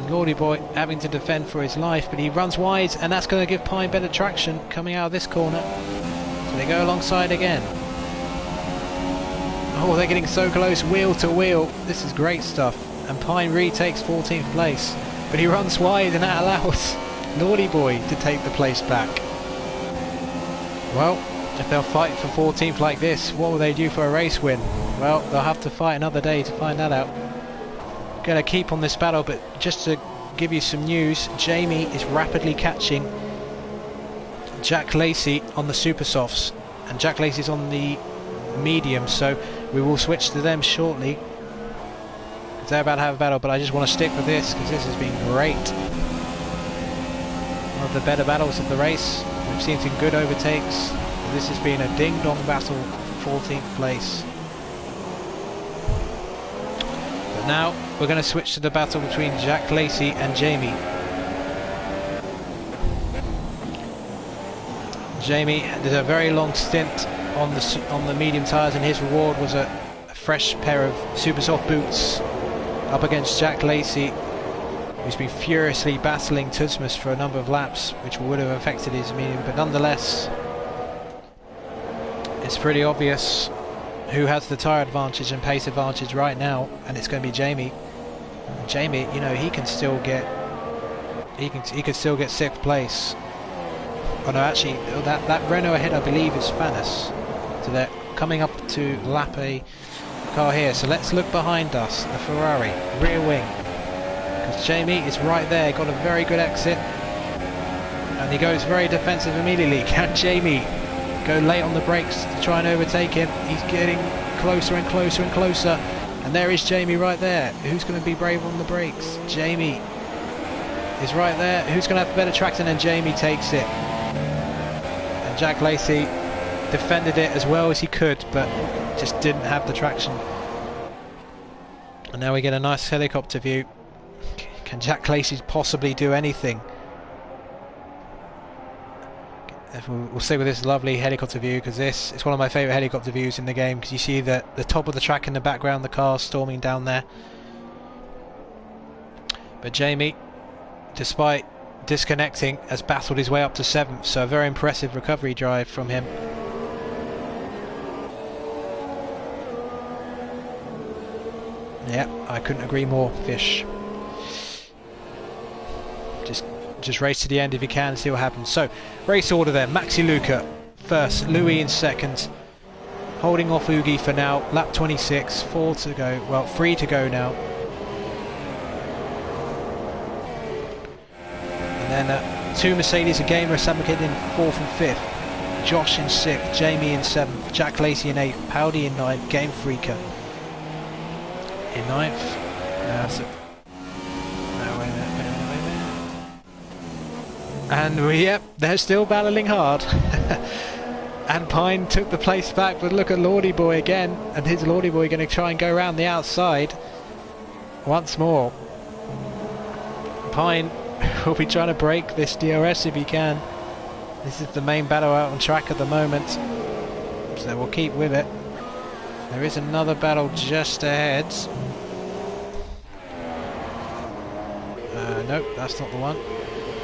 Lordyboy having to defend for his life, but he runs wide, and that's going to give Pine better traction coming out of this corner. So they go alongside again. Oh, they're getting so close, wheel to wheel. This is great stuff. And Pine retakes 14th place, but he runs wide, and that allows Lordyboy to take the place back. Well, if they'll fight for 14th like this, what will they do for a race win? Well, they'll have to fight another day to find that out. Gonna keep on this battle, but just to give you some news, Jamie is rapidly catching XJackLacey on the super softs, and XJackLacey's on the medium, so we will switch to them shortly. They're about to have a battle, but I just want to stick with this because this has been great. One of the better battles of the race. We've seen some good overtakes. This has been a ding-dong battle for 14th place. But now we're going to switch to the battle between XJackLacey and Jamie. Jamie did a very long stint on the medium tyres, and his reward was a fresh pair of super soft boots up against XJackLacey, who's been furiously battling TUSZMUSZ for a number of laps, which would have affected his medium, but nonetheless it's pretty obvious who has the tyre advantage and pace advantage right now, and it's going to be Jamie. And Jamie, you know, he can still get 6th place. Oh no, actually that Renault ahead I believe is Faunus, so they're coming up to lap a car here. So let's look behind us, the Ferrari rear wing, because Jamie is right there, got a very good exit, and he goes very defensive immediately. Can Jamie go late on the brakes to try and overtake him? He's getting closer and closer and closer, and there is Jamie right there. Who's going to be brave on the brakes? Jamie is right there. Who's going to have better traction? And Jamie takes it, and XJackLacey defended it as well as he could, but just didn't have the traction. And now we get a nice helicopter view. Can XJackLacey possibly do anything? We'll stay with this lovely helicopter view, because this is one of my favourite helicopter views in the game, because you see the top of the track in the background, the car storming down there. But Jamie, despite disconnecting, has battled his way up to 7th, so a very impressive recovery drive from him. Yeah, I couldn't agree more, Fish. Just race to the end if you can and see what happens. So, race order then. MaxiLuca first, Louis in second. Holding off Oogie for now. Lap 26, 4 to go. Well, 3 to go now. And then 2 Mercedes, a gamer, Sambamkid in 4th and 5th. Josh in 6th, Jamie in 7th, XJackLacey in 8th, Paudie in 9th, Gamefreaker in 9th. So and yep, they're still battling hard. And Pine took the place back, but look at Lordyboy again, and his Lordyboy going to try and go around the outside once more. Pine will be trying to break this DRS if he can. This is the main battle out on track at the moment, so we'll keep with it. There is another battle just ahead. Nope, that's not the one.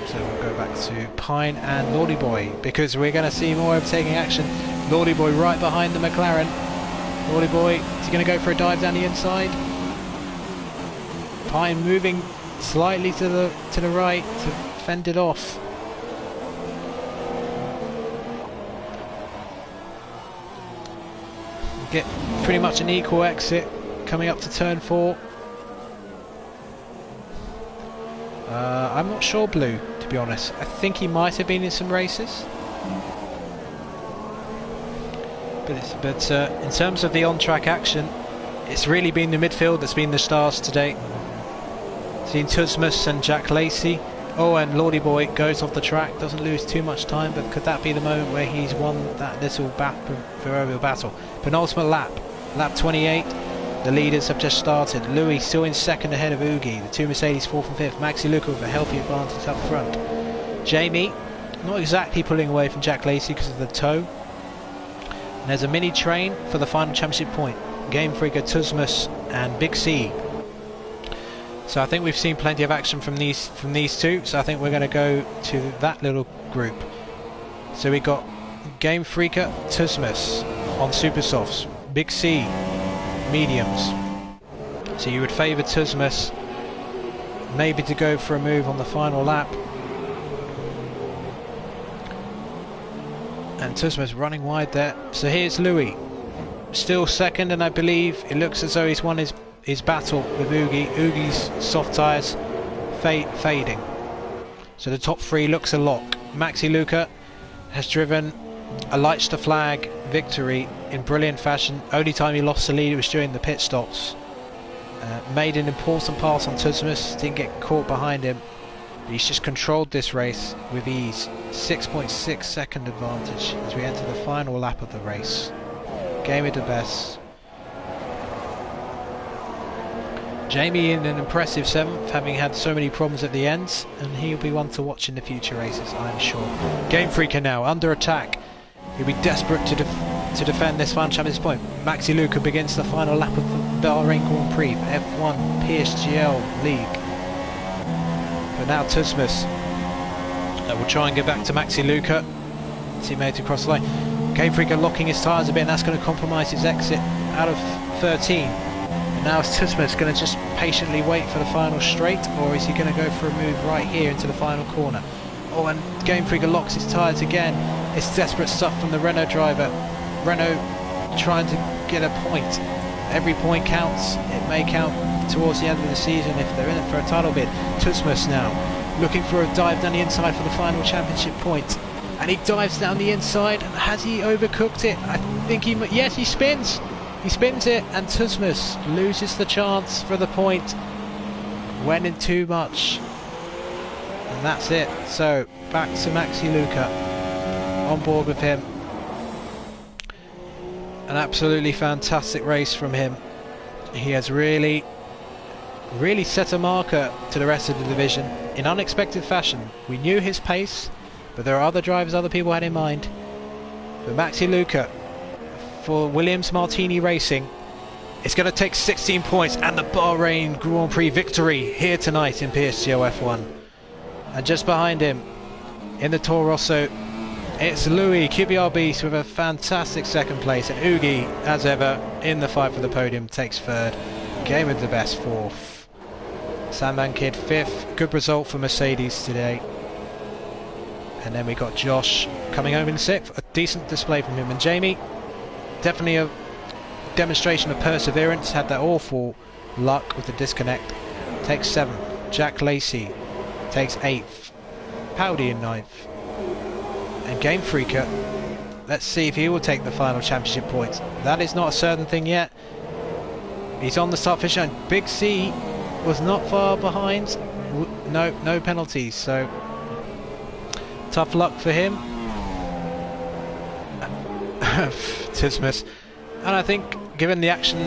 So we'll go back to Pine and Lordyboy, because we're going to see more overtaking action. Lordyboy right behind the McLaren. Lordyboy, is he going to go for a dive down the inside? Pine moving slightly to the right to fend it off. Get pretty much an equal exit coming up to turn 4. I'm not sure Blue, to be honest. I think he might have been in some races. But in terms of the on-track action, it's really been the midfield that's been the stars today. Seen TUSZMUSZ and XJackLacey. Oh, and Lordyboy goes off the track, doesn't lose too much time, but could that be the moment where he's won that little proverbial battle? Penultimate lap, lap 28. The leaders have just started. Louis still in second ahead of Oogie. The 2 Mercedes 4th and 5th. MaxiLuca with a healthy advantage up front. Jamie not exactly pulling away from XJackLacey because of the toe. And there's a mini train for the final championship point. Gamefreaker, TUSZMUSZ and Big C. So I think we've seen plenty of action from these two. So I think we're going to go to that little group. So we got Gamefreaker, TUSZMUSZ on super softs. Big C, mediums. So you would favour TUSZMUSZ maybe to go for a move on the final lap. And TUSZMUSZ running wide there. So here's Louis. still second, and I believe it looks as though he's won his battle with Oogie. Oogie's soft tyres fading. So the top three looks a lock. MaxiLuca has driven a lights to flag victory in brilliant fashion. Only time he lost the lead was during the pit stops. Made an important pass on TUSZMUSZ, didn't get caught behind him. But he's just controlled this race with ease. 6.6 second advantage as we enter the final lap of the race. gamerdabest. Jamie in an impressive 7th, having had so many problems at the ends, and he'll be one to watch in the future races, I'm sure. Gamefreaker now under attack. He'll be desperate to defend this final championship point. MaxiLuca begins the final lap of the Bahrain Grand Prix, F1 PSGL League. But now TUSZMUSZ will try and get back to MaxiLuca. Teammate across the line. Gamefreaker locking his tyres a bit, and that's going to compromise his exit out of 13. And now is TUSZMUSZ going to just patiently wait for the final straight, or is he going to go for a move right here into the final corner? Oh, and Gamefreaker locks his tyres again. It's desperate stuff from the Renault driver. Renault trying to get a point. Every point counts. It may count towards the end of the season if they're in it for a title bid. TUSZMUSZ now looking for a dive down the inside for the final championship point. And he dives down the inside. And has he overcooked it? I think he... Yes, he spins. He spins it, and TUSZMUSZ loses the chance for the point. Went in too much. And that's it. So, back to MaxiLuca. On board with him. An absolutely fantastic race from him. He has really set a marker to the rest of the division in unexpected fashion. We knew his pace, but there are other drivers other people had in mind. But MaxiLuca, for Williams Martini Racing, it's going to take 16 points and the Bahrain Grand Prix victory here tonight in PSGL F1. And just behind him, in the Toro Rosso, it's Louis QBR Beast with a fantastic second place, and Oogie, as ever, in the fight for the podium, takes third. gamerdabest fourth. Sambamkid fifth. Good result for Mercedes today. And then we got Josh coming home in sixth. A decent display from him. And Jamie, definitely a demonstration of perseverance. Had that awful luck with the disconnect. Takes 7th. xJackLacey takes 8th. Paudie in 9th. And Gamefreaker, let's see if he will take the final championship points. That is not a certain thing yet. He's on the start finish line. Big C was not far behind. No penalties, so tough luck for him. TUSZMUSZ. And I think, given the action,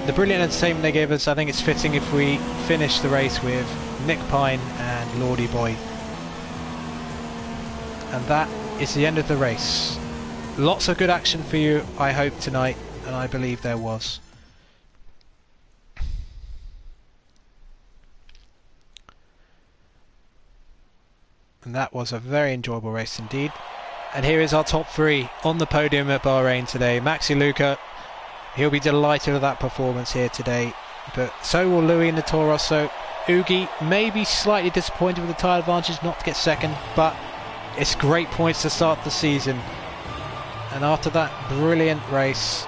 the brilliant entertainment they gave us, I think it's fitting if we finish the race with Nick Pine and Lordyboy. And that is the end of the race. Lots of good action for you, I hope, tonight, and I believe there was. And that was a very enjoyable race indeed. And here is our top 3 on the podium at Bahrain today. MaxiLuca, he'll be delighted with that performance here today, but so will Louis in the Toro Rosso. Oogie may be slightly disappointed with the tyre advantage not to get second, but it's great points to start the season. And after that brilliant race,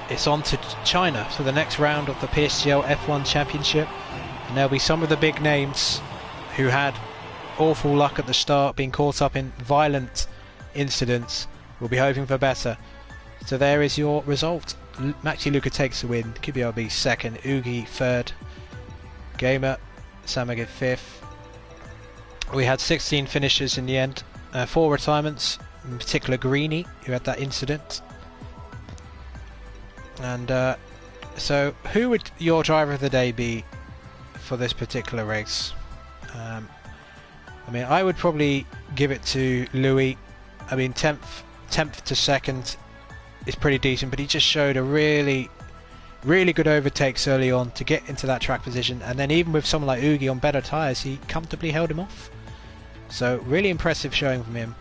it's on to China for the next round of the PSGL F1 Championship. And there'll be some of the big names who had awful luck at the start, being caught up in violent incidents, will be hoping for better. So there is your result. MaxiLuca takes the win, QBRB 2nd, Oogie 3rd, Gamer Sambamkid 5th. We had 16 finishes in the end, 4 retirements, in particular Greeny, who had that incident. And so who would your driver of the day be for this particular race? I mean, I would probably give it to Louis. I mean, 10th to 2nd is pretty decent, but he just showed a really good overtakes early on to get into that track position, and then even with someone like Oogie on better tyres, he comfortably held him off. So really impressive showing from him.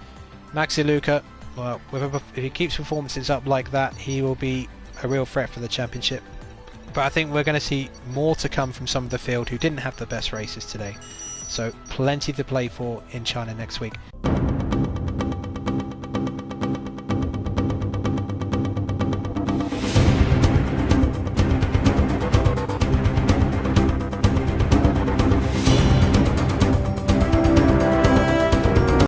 MaxiLuca, well, if he keeps performances up like that, he will be a real threat for the championship. But I think we're going to see more to come from some of the field who didn't have the best races today. So plenty to play for in China next week.